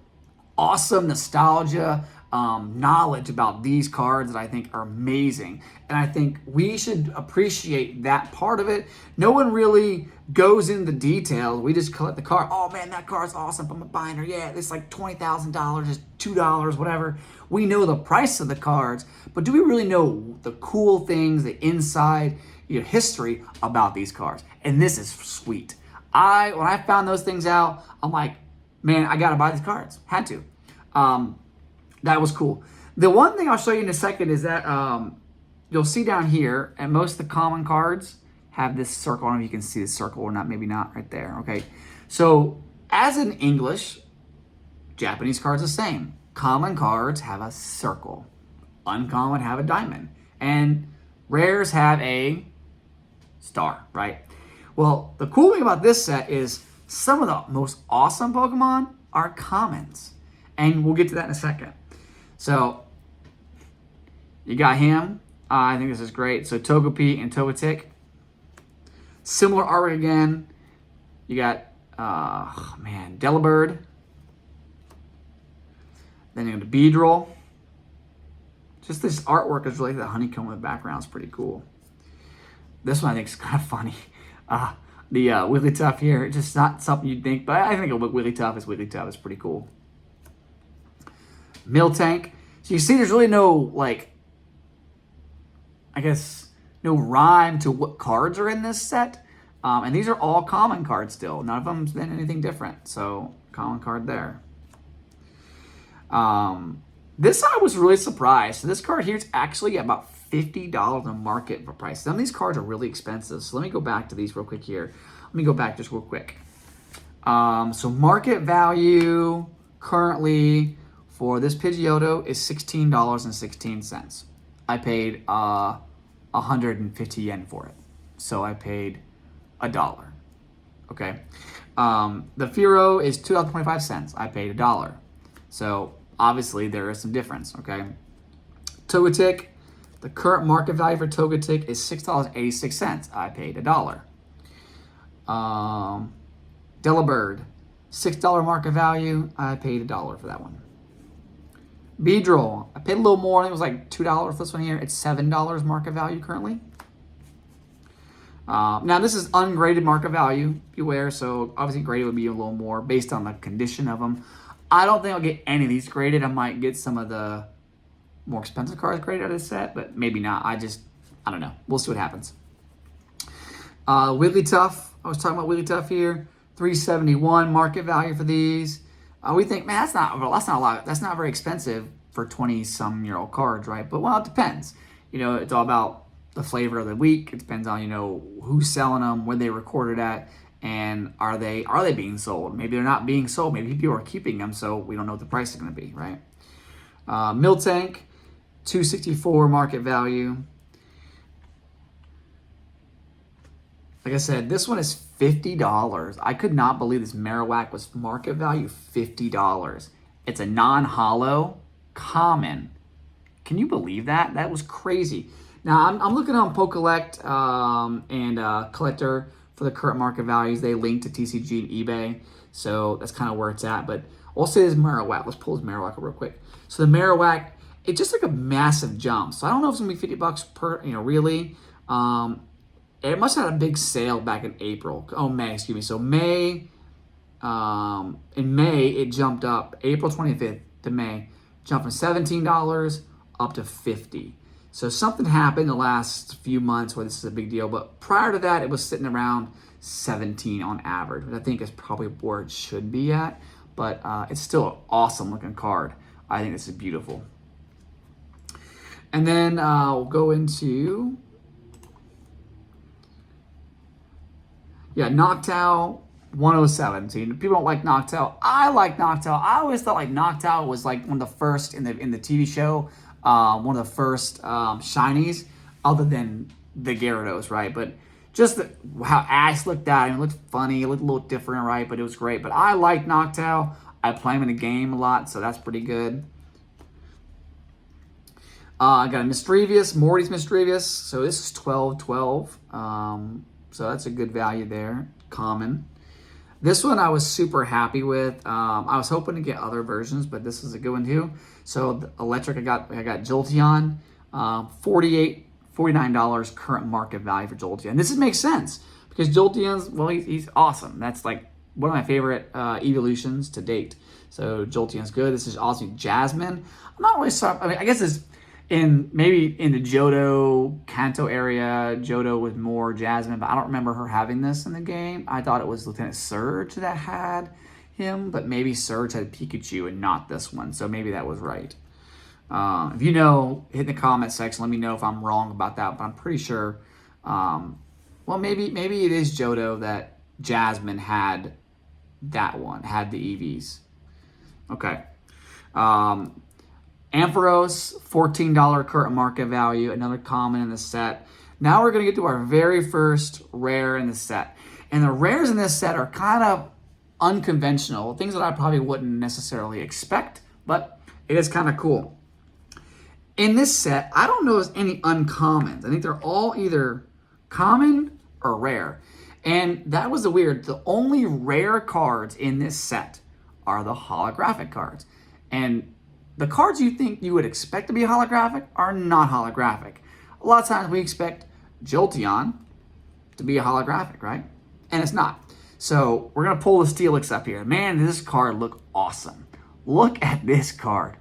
awesome nostalgia, knowledge about these cards that I think are amazing. And I think we should appreciate that part of it. No one really goes into detail. We just collect the card. Oh man, that card's awesome from a binder. Yeah, it's like $20,000, it's $2, whatever. We know the price of the cards, but do we really know the cool things, the inside, history about these cards? And this is sweet. When I found those things out, I'm like, man, I gotta buy these cards. Had to. That was cool. The one thing I'll show you in a second is that you'll see down here, and most of the common cards have this circle. I don't know if you can see this circle or not, maybe not right there, okay? So as in English, Japanese cards are the same. Common cards have a circle. Uncommon have a diamond. And rares have a star, right? Well, the cool thing about this set is some of the most awesome Pokemon are commons. And we'll get to that in a second. So, you got him. I think this is great. So, Togepi and Togetic. Similar artwork again. You got, Delibird. Then you got the Beedrill. Just this artwork is really, the honeycomb in the background is pretty cool. This one I think is kind of funny. The Wigglytuff here, it's just not something you'd think, but I think Wigglytuff is Wigglytuff. It's pretty cool. Miltank. So you see there's really no, no rhyme to what cards are in this set. And these are all common cards still. None of them's been anything different. So, common card there. This I was really surprised. So this card here is actually about $50 in market for price. Some of these cards are really expensive. So let me go back to these real quick here. Let me go back just real quick. So market value currently for this Pidgeotto is $16.16. I paid 150 yen for it. So I paid $1. Okay. The Firo is $2.25. I paid $1. So obviously there is some difference. Okay. Togetic, the current market value for Togetic is $6.86. I paid $1. Delibird, $6 market value. I paid $1 for that one. Beedrill, I paid a little more. I think it was like $2 for this one here. It's $7 market value currently. Now this is ungraded market value, beware. So obviously graded would be a little more based on the condition of them. I don't think I'll get any of these graded. I might get some of the more expensive cards graded out of this set, but maybe not. I don't know. We'll see what happens. Wigglytuff, I was talking about Wigglytuff here. $371 market value for these. We think, man, that's not a lot. That's not very expensive for 20-some-year-old cards, right? But, well, it depends. It's all about the flavor of the week. It depends on, who's selling them, when they recorded at, and are they being sold? Maybe they're not being sold. Maybe people are keeping them, so we don't know what the price is going to be, right? Miltank, $264 market value. Like I said, this one is $50. I could not believe this Marowak was market value $50. It's a non-holo common. Can you believe that? That was crazy. Now, I'm looking on Pokelect and Collector for the current market values. They link to TCG and eBay, so that's kind of where it's at. But we'll say this Marowak. Let's pull this Marowak real quick. So the Marowak, it just like a massive jump. So I don't know if it's gonna be $50 per, really. It must have had a big sale back in April. Oh, May, excuse me. So May, in May, it jumped up, April 25th to May, jumped from $17 up to $50. So something happened the last few months where this is a big deal. But prior to that, it was sitting around $17 on average, which I think is probably where it should be at. But it's still an awesome looking card. I think this is beautiful. And then we'll go into... Noctowl 107. See, people don't like Noctowl. I like Noctowl. I always thought Noctowl was one of the first in the TV show, one of the first shinies, other than the Gyarados, right? But just how Ash looked at him, it looked funny, it looked a little different, right? But it was great. But I like Noctowl. I play him in the game a lot, so that's pretty good. I got a Mischievous, Morty's Mischievous. So this is 12/12. So that's a good value there. Common. This one I was super happy with. I was hoping to get other versions, but this is a good one too. So the electric, I got Jolteon, $49 current market value for Jolteon. This makes sense because Jolteon's, well, he's awesome. That's like one of my favorite evolutions to date. So Jolteon's good. This is also Jasmine. I'm not really sorry. I mean, I guess it's maybe in the Johto, Kanto area, Johto with more Jasmine, but I don't remember her having this in the game. I thought it was Lieutenant Surge that had him, but maybe Surge had Pikachu and not this one, so maybe that was right. If you know, hit in the comment section, let me know if I'm wrong about that, but I'm pretty sure, well, maybe it is Johto that Jasmine had that one, had the EVs. Okay. Ampharos, $14 current market value, another common in the set. Now we're going to get to our very first rare in the set. And the rares in this set are kind of unconventional, things that I probably wouldn't necessarily expect, but it is kind of cool. In this set, I don't notice any uncommons. I think they're all either common or rare. And that was the weird. The only rare cards in this set are the holographic cards. And the cards you think you would expect to be holographic are not holographic. A lot of times we expect Jolteon to be a holographic, right? And it's not. So we're going to pull the Steelix up here. Man, this card look awesome. Look at this card.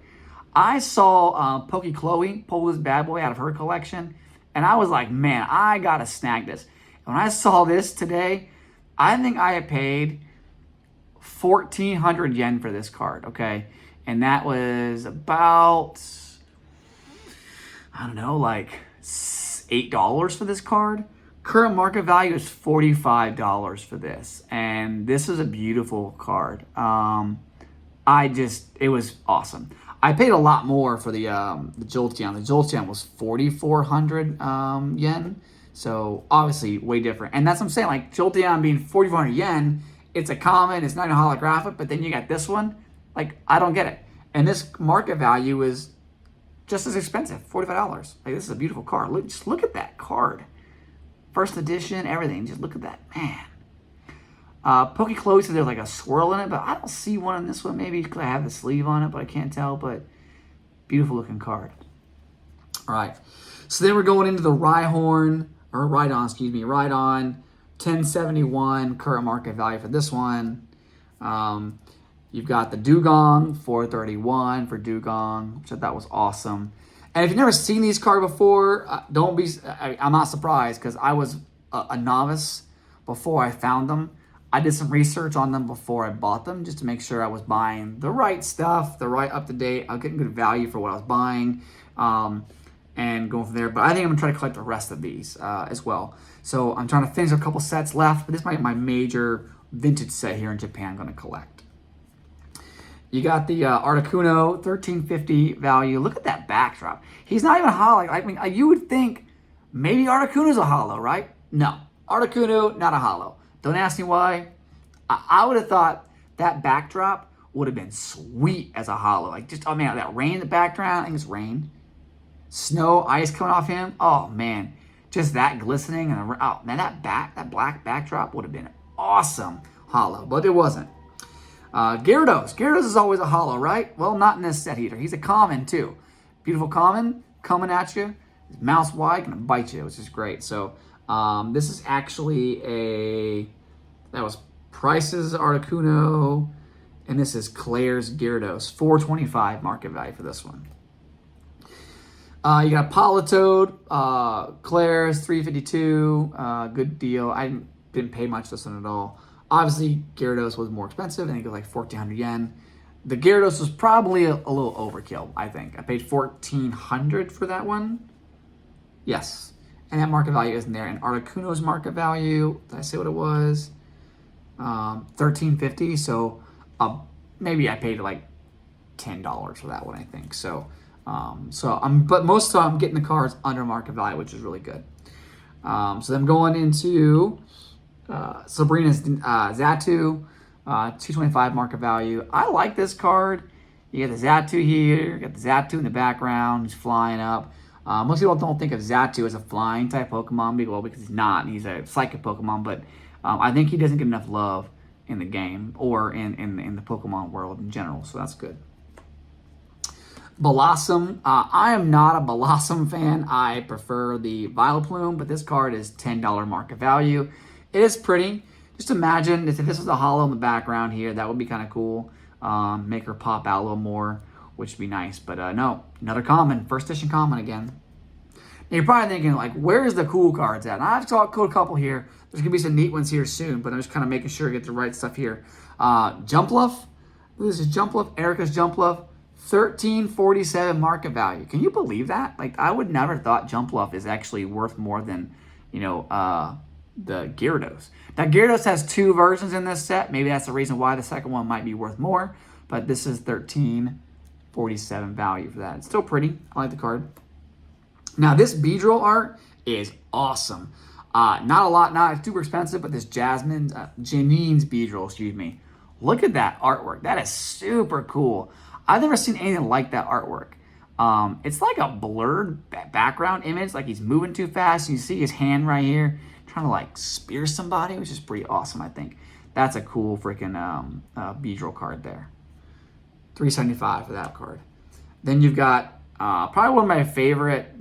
I saw Poke Chloe pull this bad boy out of her collection, and I was like, man, I got to snag this. And when I saw this today, I think I had paid 1,400 yen for this card, okay? And that was about, I don't know, like $8 for this card. Current market value is $45 for this. And this is a beautiful card. It was awesome. I paid a lot more for the Jolteon. The Jolteon was 4,400 yen. So obviously way different. And that's what I'm saying, like Jolteon being 4,400 yen, it's a common, it's not a holographic, but then you got this one. Like, I don't get it. And this market value is just as expensive, $45. Like, this is a beautiful card. Just look at that card. First edition, everything. Just look at that, man. Poke Chloe said there's like a swirl in it, but I don't see one in this one. Maybe because I have the sleeve on it, but I can't tell. But beautiful looking card. All right. So then we're going into the Rhydon, Rhydon, 1071 current market value for this one. You've got the Dugong, 431 for Dugong, which I thought was awesome. And if you've never seen these cards before, I'm not surprised because I was a novice before I found them. I did some research on them before I bought them just to make sure I was buying the right stuff, the right up-to-date. I was getting good value for what I was buying and going from there. But I think I'm going to try to collect the rest of these as well. So I'm trying to finish a couple sets left, but this might be my major vintage set here in Japan I'm going to collect. You got the Articuno, 1350 value. Look at that backdrop. He's not even a holo. I mean, you would think maybe Articuno's a holo, right? No. Articuno, not a holo. Don't ask me why. I would have thought that backdrop would have been sweet as a holo. Like, just, oh man, that rain in the background. I think it's rain. Snow, ice coming off him. Oh man. Just that glistening. And oh man, that black backdrop would have been awesome holo. But it wasn't. Gyarados. Gyarados is always a holo, right? Well, not in this set either. He's a common too. Beautiful common coming at you. His mouth's wide, gonna bite you, which is great. So this is actually that was Price's Articuno, and this is Claire's Gyarados. 425 market value for this one. You got Politoed, Claire's 352. Good deal. I didn't pay much for this one at all. Obviously, Gyarados was more expensive. I think it was like 1,400 yen. The Gyarados was probably a little overkill, I think. I paid 1,400 for that one. Yes. And that market value isn't there. And Articuno's market value, did I say what it was? 1,350. So maybe I paid like $10 for that one, I think. But most of the time I'm getting the cards under market value, which is really good. So then going into Sabrina's Xatu, 225 market value. I like this card. You get the Xatu here, you got the Xatu in the background, he's flying up. Most people don't think of Xatu as a flying type Pokemon, because he's not. He's a psychic Pokemon, but I think he doesn't get enough love in the game or in the Pokemon world in general, so that's good. Blossom. I am not a Blossom fan. I prefer the Vileplume, but this card is $10 market value. It is pretty. Just imagine if this was a holo in the background here, that would be kind of cool. Make her pop out a little more, which would be nice. But no, another common, first edition common again. Now you're probably thinking, like, where's the cool cards at? And I've talked a couple here. There's going to be some neat ones here soon, but I'm just kind of making sure I get the right stuff here. Jumpluff. This is Jumpluff, Erica's Jumpluff. $13.47 market value. Can you believe that? Like, I would never thought Jumpluff is actually worth more than, the Gyarados. Now, Gyarados has 2 versions in this set. Maybe that's the reason why the second one might be worth more, but this is $13.47 value for that. It's still pretty. I like the card. Now, this Beedrill art is awesome. Not a lot, not super expensive, but this Janine's Beedrill, excuse me. Look at that artwork. That is super cool. I've never seen anything like that artwork. It's like a blurred background image, like he's moving too fast. You see his hand right here, trying to like spear somebody, which is pretty awesome, I think. That's a cool freaking Beedrill card there. $3.75 for that card. Then you've got probably one of my favorite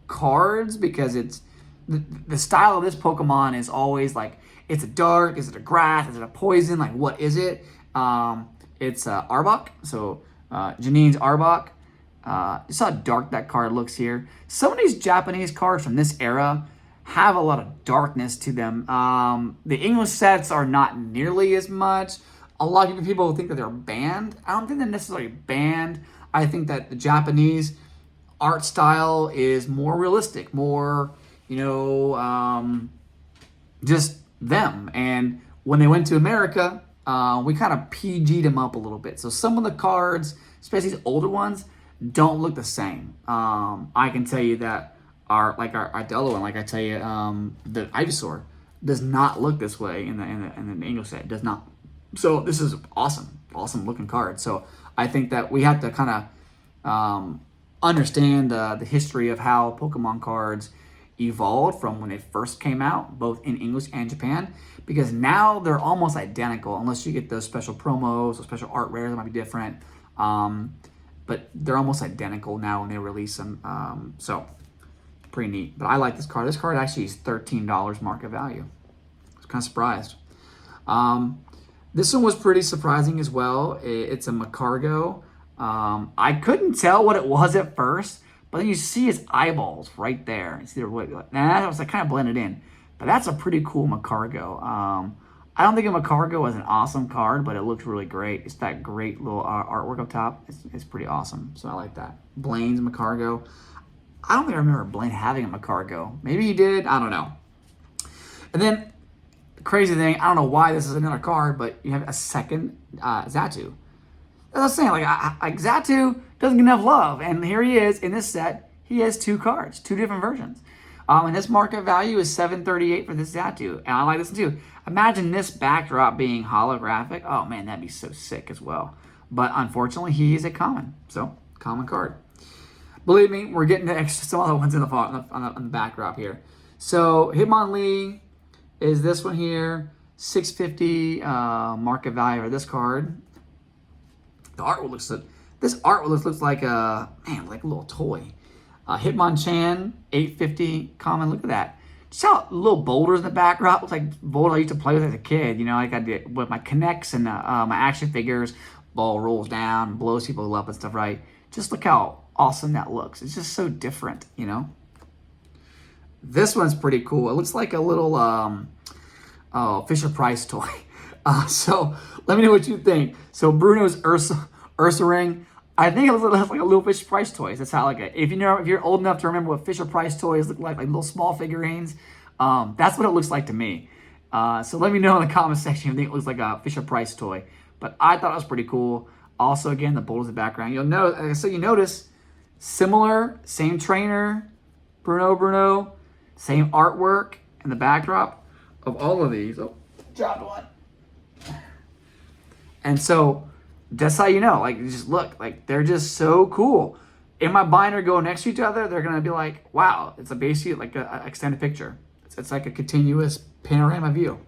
cards, because it's the style of this Pokemon is always like, it's a dark, is it a grass, is it a poison, like what is it? It's Arbok, so Janine's Arbok. You saw how dark that card looks here. Some of these Japanese cards from this era have a lot of darkness to them. The English sets are not nearly as much. A lot of people think that they're banned. I don't think they're necessarily banned. I think that the Japanese art style is more realistic, more, just them. And when they went to America, we kind of PG'd them up a little bit. So some of the cards, especially these older ones, don't look the same. I can tell you that our other one, like I tell you, the Ivysaur does not look this way in the English set. It does not. So this is awesome looking card. So I think that we have to kind of understand the history of how Pokemon cards evolved from when they first came out, both in English and Japan, because now they're almost identical, unless you get those special promos or special art rares that might be different. But they're almost identical now when they release them. So pretty neat. But I like this card. This card actually is $13 market value. I was kind of surprised. This one was pretty surprising as well. It's a Macargo. I couldn't tell what it was at first, but then you see his eyeballs right there. You see that was like kind of blended in. But that's a pretty cool Macargo. I don't think a Macargo is an awesome card, but it looks really great. It's that great little artwork up top. It's pretty awesome, so I like that. Blaine's Macargo. I don't think I remember Blaine having a Macargo. Maybe he did. I don't know. And then, the crazy thing, I don't know why this is another card, but you have a second Xatu. As I was saying, like Xatu doesn't get enough love, and here he is in this set. He has 2 cards, 2 different versions. And this market value is $7.38 for this Xatu, and I like this one too. Imagine this backdrop being holographic. Oh man, that'd be so sick as well. But unfortunately, he is a common, so common card. Believe me, we're getting to some other ones on the backdrop here. So Hitmonlee is this one here, $6.50 market value for this card. The artwork looks good. This artwork looks like a little toy. Hitmonchan, $8.50 common. Look at that. Just how little boulders in the backdrop. Looks like boulders I used to play with as a kid. Like I did with my Connects and my action figures. Ball rolls down, blows people up and stuff, right? Just look how awesome that looks. It's just so different, This one's pretty cool. It looks like a little Fisher Price toy. So let me know what you think. So Bruno's Ursa ring. I think it looks like a little Fisher Price toys. That's how if you're old enough to remember what Fisher Price toys look like little small figurines, that's what it looks like to me. So let me know in the comment section if you think it looks like a Fisher Price toy. But I thought it was pretty cool. Also, again, the boulders in the background. You'll know, so you notice similar, same trainer, Bruno, same artwork in the backdrop of all of these. Oh, dropped one. And so That's how you know. Like, just look, like they're just so cool. In my binder going next to each other, they're gonna be like, wow, it's a basically like a extended picture. It's like a continuous panorama view.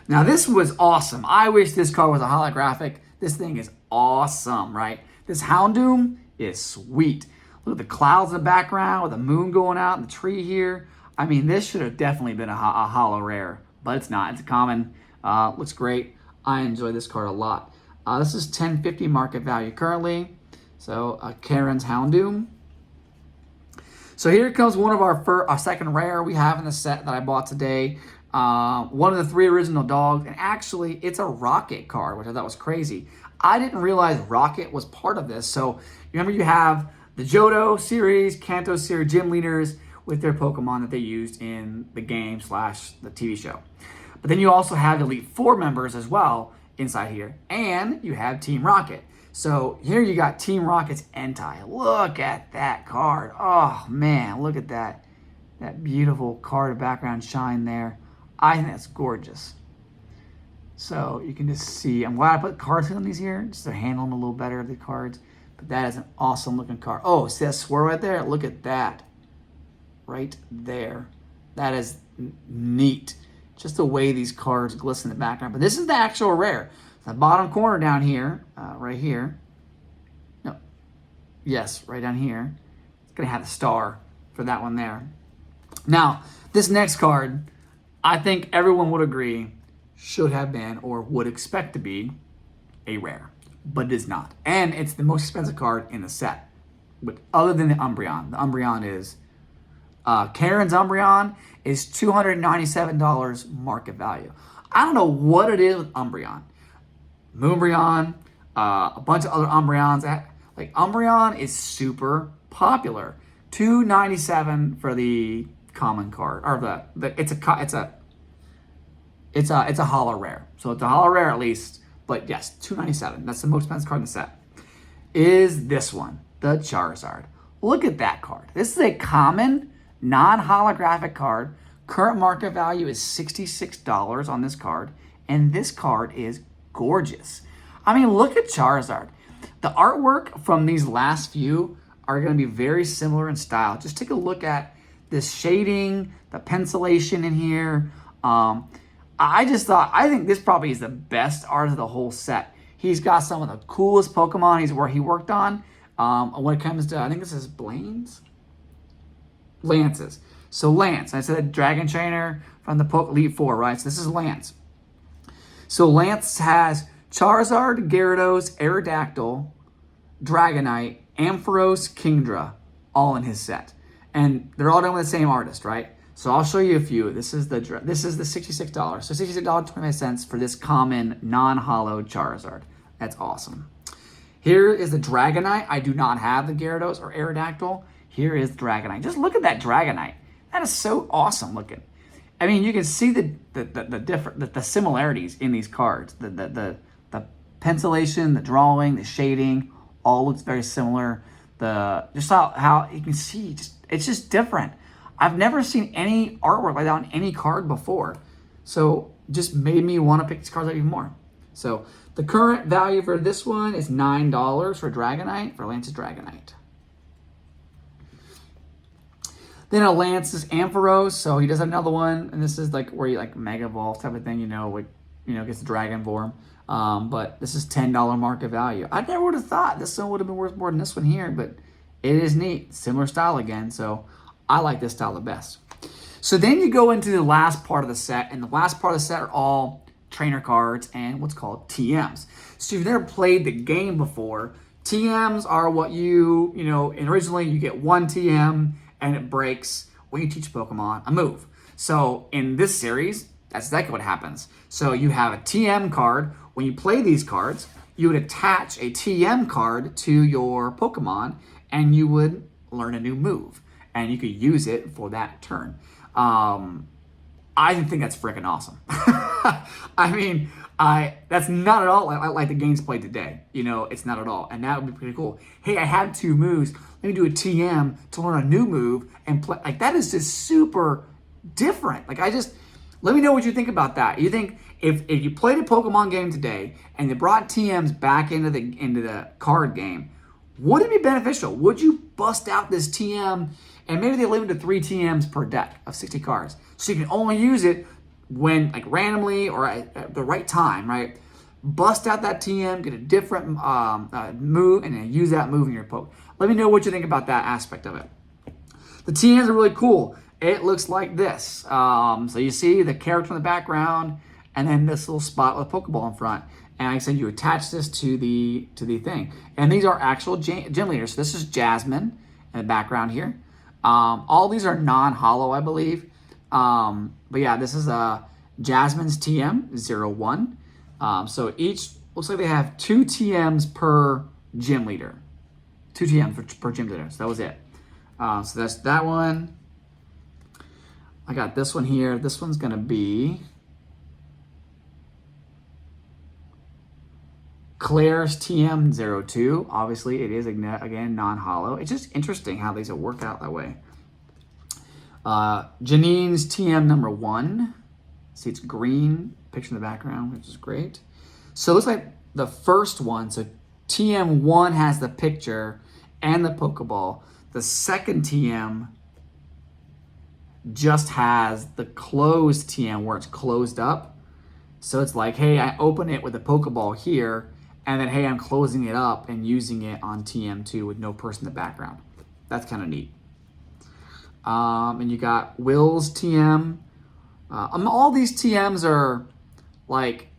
Now this was awesome. I wish this card was a holographic. This thing is awesome, right? This Houndoom is sweet. Look at the clouds in the background with the moon going out and the tree here. I mean, this should have definitely been a holo rare, but it's not. It's a common. Looks great. I enjoy this card a lot. This is 1050 market value currently. So Karen's Houndoom. So here comes one of our second rare we have in the set that I bought today. One of the 3 original dogs, and actually it's a Rocket card, which I thought was crazy. I didn't realize Rocket was part of this. So remember, you have the Johto series, Kanto series, gym leaders with their Pokemon that they used in the game / the TV show. But then you also have Elite Four members as well inside here, and you have Team Rocket. So here you got Team Rocket's Entei. Look at that card. Oh man, look at that. That beautiful card background shine there. I think that's gorgeous. So you can just see, I'm glad I put cards on these here, just to handle them a little better, the cards. But that is an awesome looking card. Oh, see that swirl right there? Look at that. Right there. That is neat. Just the way these cards glisten in the background. But this is the actual rare. The bottom corner down here, right here. No. Yes, right down here. It's going to have the star for that one there. Now, this next card, I think everyone would agree, should have been or would expect to be a rare. But it is not. And it's the most expensive card in the set. But other than the Umbreon. The Umbreon is... Karen's Umbreon is $297 market value. I don't know what it is with Umbreon. Moonbreon, a bunch of other Umbreons. Like Umbreon is super popular. $297 for the common card, or it's a holo rare. So it's a holo rare at least. But yes, $297. That's the most expensive card in the set. Is this one, the Charizard? Look at that card. This is a common, non-holographic card. Current market value is $66 on this card, and this card is gorgeous. I mean, look at Charizard. The artwork from these last few are going to be very similar in style. Just take a look at this shading, the pencilation in here. I think this probably is the best art of the whole set. He's got some of the coolest Pokemon he worked on. When it comes to, I think this is Blaine's? Lance's. So Lance, I said Dragon Trainer from the Elite Four, right? So this is Lance. So Lance has Charizard, Gyarados, Aerodactyl, Dragonite, Ampharos, Kingdra, all in his set. And they're all done with the same artist, right? So I'll show you a few. This is the $66. So $66.25 for this common non-holo Charizard. That's awesome. Here is the Dragonite. I do not have the Gyarados or Aerodactyl. Here is Dragonite. Just look at that Dragonite. That is so awesome looking. I mean, you can see the similarities in these cards. The pencilation, the drawing, the shading, all looks very similar. Just how you can see, it's just different. I've never seen any artwork like that on any card before. So just made me want to pick these cards up even more. So the current value for this one is $9 for Dragonite, for Lance's Dragonite. Then a Lance's Ampharos, so he does have another one, and this is like where you like Mega Evolve type of thing, gets the Dragon form. But this is $10 market value. I never would have thought this one would have been worth more than this one here, but it is neat. Similar style again, so I like this style the best. So then you go into the last part of the set, and the last part of the set are all trainer cards and what's called TMs. So if you've never played the game before, TMs are what and originally you get one TM and it breaks when you teach Pokemon a move. So in this series, that's exactly what happens. So you have a TM card. When you play these cards, you would attach a TM card to your Pokemon and you would learn a new move. And you could use it for that turn. I think that's freaking awesome. I mean, that's not at all like the games played today. It's not at all. And that would be pretty cool. Hey, I have two moves. Let me do a TM to learn a new move and play. Like, that is just super different. Like, Let me know what you think about that. You think if you played a Pokemon game today and they brought TMs back into the card game, would it be beneficial? Would you bust out this TM and maybe they limit to 3 TMs per deck of 60 cards, so you can only use it when like randomly or at the right time, right? Bust out that TM, get a different move, and then use that move in your poke. Let me know what you think about that aspect of it. The TMs are really cool. It looks like this. So you see the character in the background, and then this little spot with a Pokeball in front. And like I said, you attach this to the thing. And these are actual gym leaders. So this is Jasmine in the background here. All these are non-hollow, I believe. But yeah, this is Jasmine's TM01. So each looks like they have 2 TMs per gym leader. 2 TMs per gym leader. So that was it. So that's that one. I got this one here. This one's going to be Claire's TM02. Obviously, it is, again, non-hollow. It's just interesting how these work out that way. Janine's TM number 1. See, it's green. Picture in the background, which is great. So it looks like the first one. So TM1 has the picture and the Pokeball. The second TM just has the closed TM where it's closed up. So it's like, hey, I open it with a Pokeball here, and then, hey, I'm closing it up and using it on TM2 with no person in the background. That's kind of neat. And you got Will's TM. All these TMs are like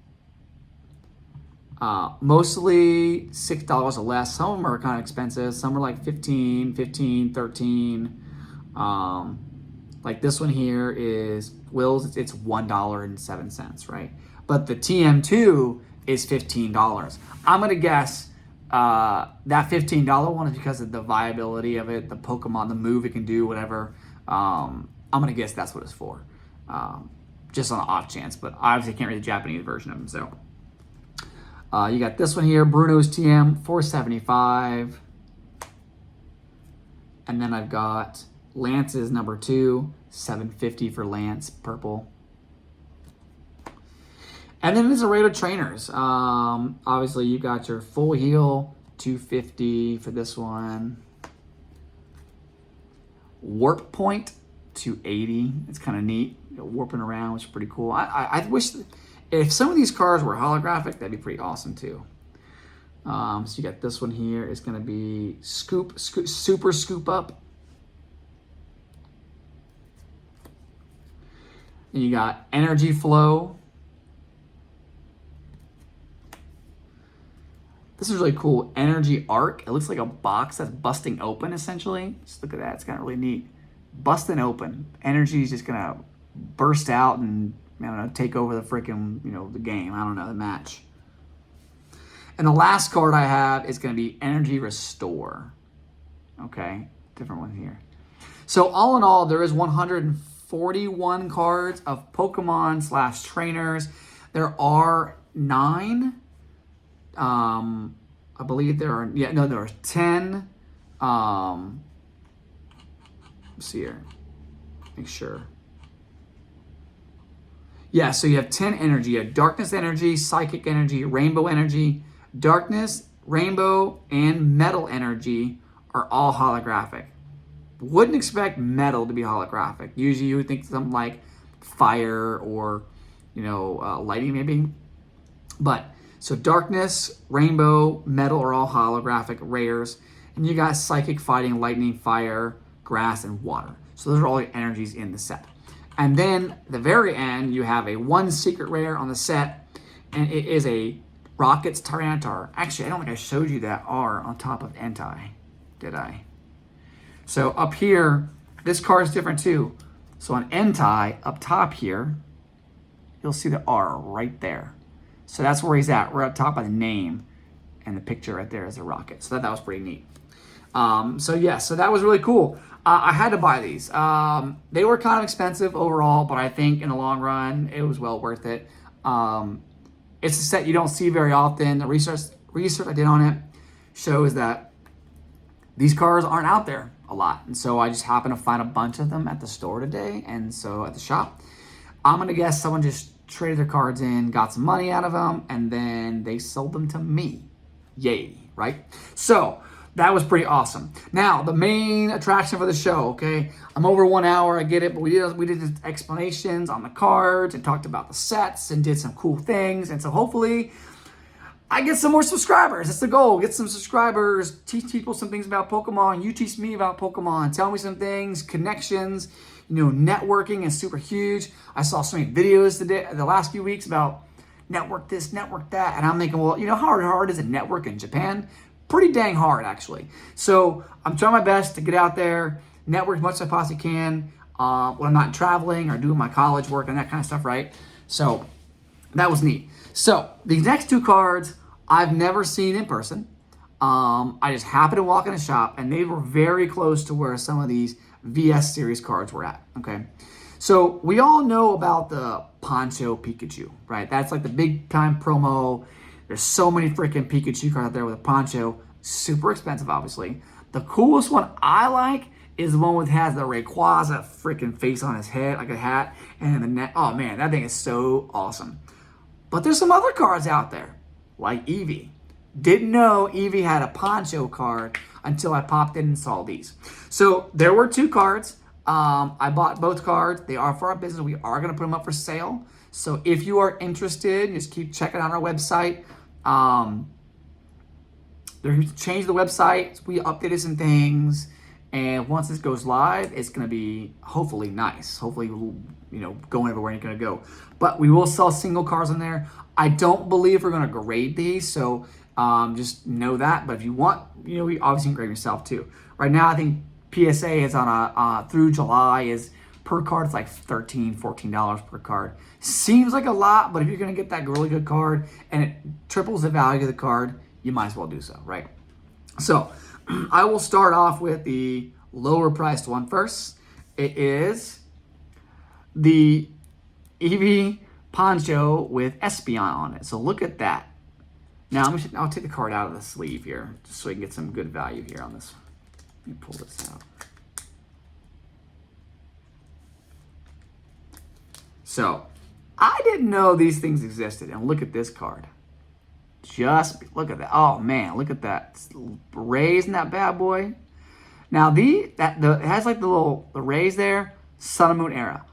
mostly $6 or less. Some of them are kind of expensive. Some are like $15, $13. Like this one here is Will's. It's $1.07, right? But the TM2 is $15. I'm gonna guess that $15 one is because of the viability of it, the Pokemon, the move it can do, whatever. I'm gonna guess that's what it's for, just on an off chance. But obviously, I can't read the Japanese version of them. So you got this one here, Bruno's TM, $4.75, and then I've got Lance's number 2, $7.50 for Lance, purple. And then there's a rate of trainers. Obviously, you got your full heal, $2.50 for this one. Warp point, $2.80. It's kind of neat. Warping around, which is pretty cool. I wish if some of these cars were holographic, that'd be pretty awesome too. So you got this one here. It's going to be Super Scoop Up. And you got Energy Flow. This is really cool. Energy Arc. It looks like a box that's busting open, essentially. Just look at that. It's kind of really neat. Busting open. Energy is just going to burst out and, I don't know, take over the freaking, the game. I don't know, the match. And the last card I have is going to be Energy Restore. Okay, different one here. So all in all, there is 141 cards of Pokemon / trainers. There are 9. I believe there are, there are 10. Let's see here. Make sure. Yeah, so you have 10 energy. You have Darkness Energy, Psychic Energy, Rainbow Energy. Darkness, Rainbow, and Metal Energy are all holographic. Wouldn't expect Metal to be holographic. Usually you would think something like Fire or, Lightning maybe. But, so Darkness, Rainbow, Metal are all holographic rares. And you got Psychic, Fighting, Lightning, Fire, Grass, and Water. So those are all the energies in the set. And then at the very end, you have a 1 secret rare on the set, and it is a Rocket's Tyranitar. Actually, I don't think I showed you that R on top of Entei, did I? So up here, this card is different too. So on Entei, up top here, you'll see the R right there. So that's where he's at. We're up top by the name, and the picture right there is a rocket. So that was pretty neat. So that was really cool. I had to buy these. They were kind of expensive overall, but I think in the long run, it was well worth it. It's a set you don't see very often. The research I did on it shows that these cars aren't out there a lot. And so I just happened to find a bunch of them at the store today, and so at the shop. I'm going to guess someone just traded their cards in, got some money out of them, and then they sold them to me. Yay, right? So that was pretty awesome. Now, the main attraction for the show, okay? I'm over 1 hour, I get it, but we did explanations on the cards and talked about the sets and did some cool things. And so hopefully I get some more subscribers. That's the goal. Get some subscribers, teach people some things about Pokemon. You teach me about Pokemon. Tell me some things, connections. Networking is super huge. I saw so many videos today, the last few weeks about network this, network that. And I'm thinking, well, how hard is it network in Japan? Pretty dang hard, actually. So I'm trying my best to get out there, network as much as I possibly can when I'm not traveling or doing my college work and that kind of stuff, right? So that was neat. So these next 2 cards I've never seen in person. I just happened to walk in a shop and they were very close to where some of these VS series cards were at, okay? So we all know about the Poncho Pikachu, right? That's like the big time promo. There's so many freaking Pikachu cards out there with a Poncho. Super expensive, obviously. The coolest one I like is the one with has the Rayquaza freaking face on his head, like a hat, and the neck. Oh man, that thing is so awesome. But there's some other cards out there, like Evee. Didn't know Evee had a Poncho card until I popped in and saw these. So there were 2 cards. I bought both cards. They are for our business. We are going to put them up for sale. So if you are interested, just keep checking out our website. They're changed the website. We updated some things. And once this goes live, it's going to be hopefully nice. Hopefully, going everywhere you're going to go. But we will sell single cards in there. I don't believe we're going to grade these. So just know that. But if you want, we obviously can grade yourself too. Right now, I think PSA is on through July is per card. It's like $13-14 per card. Seems like a lot, but if you're going to get that really good card and it triples the value of the card, you might as well do so, right? So I will start off with the lower priced one first. It is the Evee Poncho with Espeon on it. So look at that. Now I'll take the card out of the sleeve here just so we can get some good value here on this. Let me pull this out. So I didn't know these things existed, and look at this card. Just look at that. Oh man, look at that. Rays in that bad boy. Now it has like the rays there. Sun and Moon era.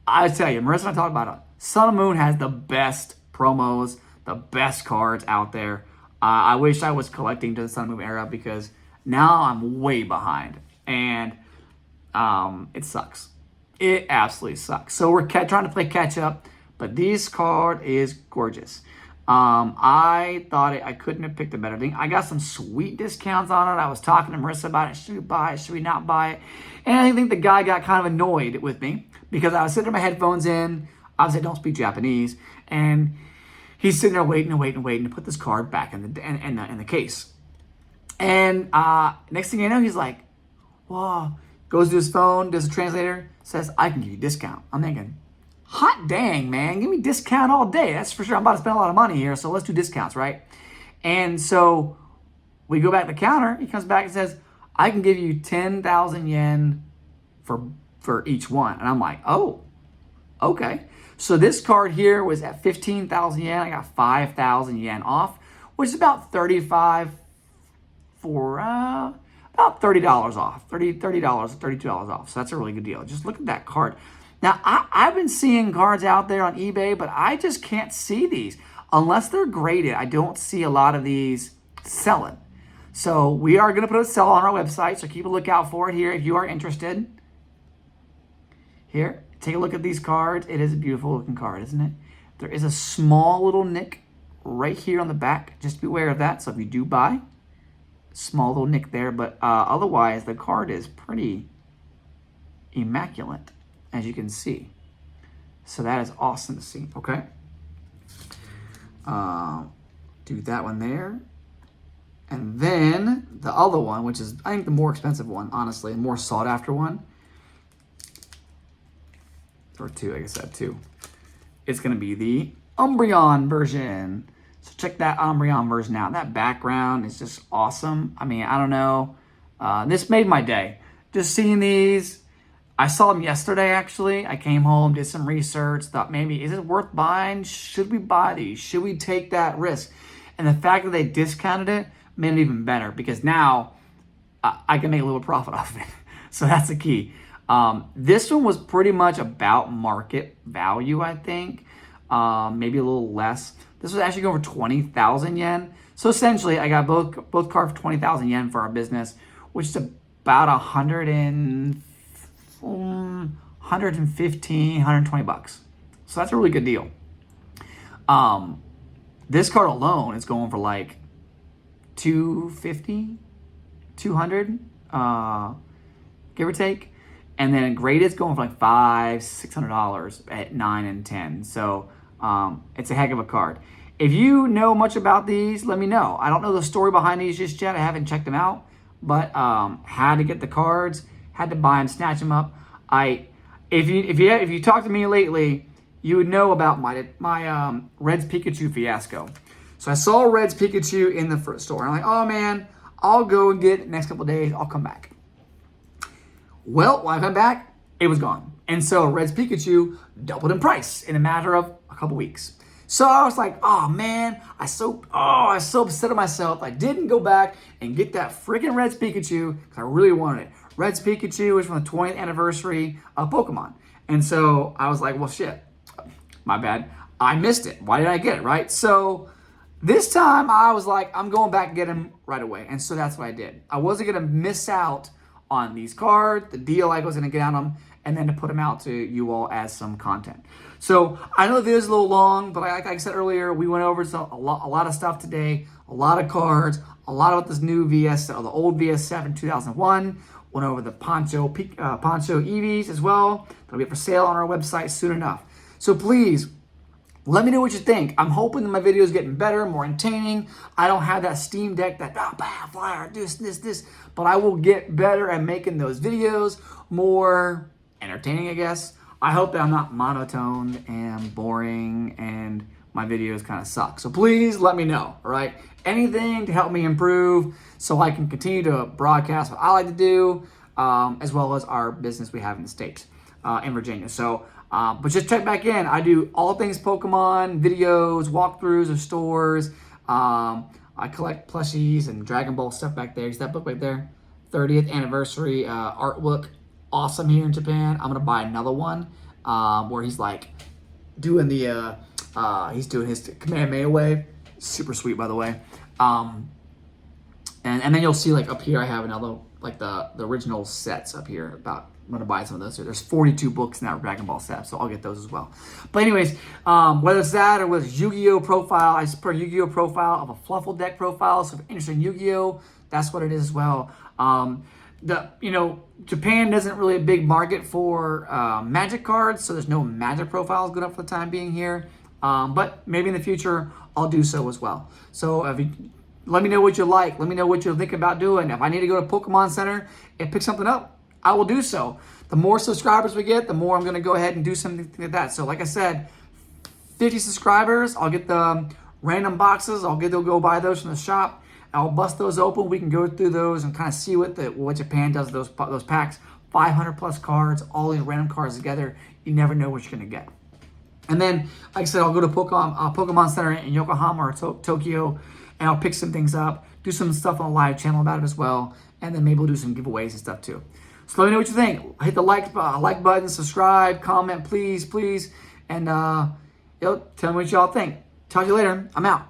I tell you, Marissa and I talked about it. Sun and Moon has the best promos, the best cards out there. I wish I was collecting to the Sun and Moon era because now I'm way behind, and it sucks. It absolutely sucks. So we're trying to play catch up, but this card is gorgeous. I thought I couldn't have picked a better thing. I got some sweet discounts on it. I was talking to Marissa about it. Should we buy it? Should we not buy it? And I think the guy got kind of annoyed with me because I was sitting with my headphones in. Obviously, I don't speak Japanese. And he's sitting there waiting to put this card back in the case. And next thing you know, he's like, whoa. Goes to his phone, does a translator, says, I can give you a discount. I'm thinking, hot dang, man. Give me a discount all day. That's for sure. I'm about to spend a lot of money here, so let's do discounts, right? And so we go back to the counter. He comes back and says, I can give you 10,000 yen for each one. And I'm like, oh, okay. So this card here was at 15,000 yen. I got 5,000 yen off, which is about $35 for about $30 off. $30, $32 off. So that's a really good deal. Just look at that card. Now, I've been seeing cards out there on eBay, but I just can't see these. Unless they're graded, I don't see a lot of these selling. So we are going to put a sell on our website, so keep a lookout for it here if you are interested. Here, take a look at these cards. It is a beautiful looking card, isn't it? There is a small little nick right here on the back. Just be aware of that. So if you do buy, small little nick there. But otherwise, the card is pretty immaculate, as you can see. So that is awesome to see, okay? Do that one there. And then the other one, which is, I think, the more expensive one, honestly, and more sought after one. Or two, I guess that two. It's going to be the Umbreon version. So check that Umbreon version out. That background is just awesome. I mean, I don't know. This made my day. Just seeing these, I saw them yesterday, actually. I came home, did some research, thought maybe, is it worth buying? Should we buy these? Should we take that risk? And the fact that they discounted it made it even better because now I can make a little profit off of it. So that's the key. This one was pretty much about market value, I think. Maybe a little less. This was actually going for 20,000 yen. So essentially, I got both cards for 20,000 yen for our business, which is about 115, 120 bucks. So that's a really good deal. This card alone is going for like 250, 200, give or take. And then graded going for like $500-$600 at 9 and 10. So it's a heck of a card. If you know much about these, let me know. I don't know the story behind these just yet. I haven't checked them out, but had to get the cards, had to buy them, snatch them up. If you talk to me lately, you would know about my Red's Pikachu fiasco. So I saw Red's Pikachu in the first store. I'm like, oh man, I'll go and get it next couple of days. I'll come back. Well, when I come back, it was gone. And so Red's Pikachu doubled in price in a matter of a couple weeks. So I was like, oh man, I was so upset at myself. I didn't go back and get that freaking Red's Pikachu because I really wanted it. Red's Pikachu is from the 20th anniversary of Pokemon. And so I was like, well, shit, my bad. I missed it. Why did I get it, right? So this time I was like, I'm going back and get him right away. And so that's what I did. I wasn't going to miss out on these cards, the deal I was going to get on them, and then to put them out to you all as some content. So I know the video is a little long, but like I said earlier, we went over a lot of stuff today, a lot of cards, a lot about this new VS, or the old VS7 2001. Went over the Poncho Evees as well. They'll be up for sale on our website soon enough. So please, let me know what you think. I'm hoping that my video is getting better, more entertaining. I don't have that Steam Deck that, flyer, this. But I will get better at making those videos more entertaining, I guess. I hope that I'm not monotone and boring and my videos kind of suck. So please let me know, all right? Anything to help me improve so I can continue to broadcast what I like to do, as well as our business we have in the States, in Virginia. So, but just check back in. I do all things Pokemon, videos, walkthroughs of stores. I collect plushies and Dragon Ball stuff back there. Is that book right there? 30th anniversary artwork. Awesome here in Japan. I'm going to buy another one where he's like doing the, he's doing his Kamehameha wave. Super sweet, by the way. And then you'll see like up here, I have another, like the original sets up here about, I'm going to buy some of those. There's 42 books in that Dragon Ball set, so I'll get those as well. But anyways, whether it's that or whether it's Yu-Gi-Oh profile, I just put a Yu-Gi-Oh profile of a Fluffle deck profile. So if you're interested in Yu-Gi-Oh, that's what it is as well. Japan isn't really a big market for Magic cards, so there's no Magic profiles good up for the time being here. But maybe in the future, I'll do so as well. So let me know what you like. Let me know what you're thinking about doing. If I need to go to Pokemon Center and pick something up, I will do so. The more subscribers we get, the more I'm going to go ahead and do something like that. So like I said, 50 subscribers, I'll get the random boxes. They'll go buy those from the shop. I'll bust those open. We can go through those and kind of see what Japan does with those packs. 500 plus cards, all these random cards together. You never know what you're going to get. And then, like I said, I'll go to Pokemon Center in Yokohama or Tokyo, and I'll pick some things up, do some stuff on the live channel about it as well, and then maybe we'll do some giveaways and stuff too. So let me know what you think. Hit the like button, subscribe, comment, please, and tell me what y'all think. Talk to you later. I'm out.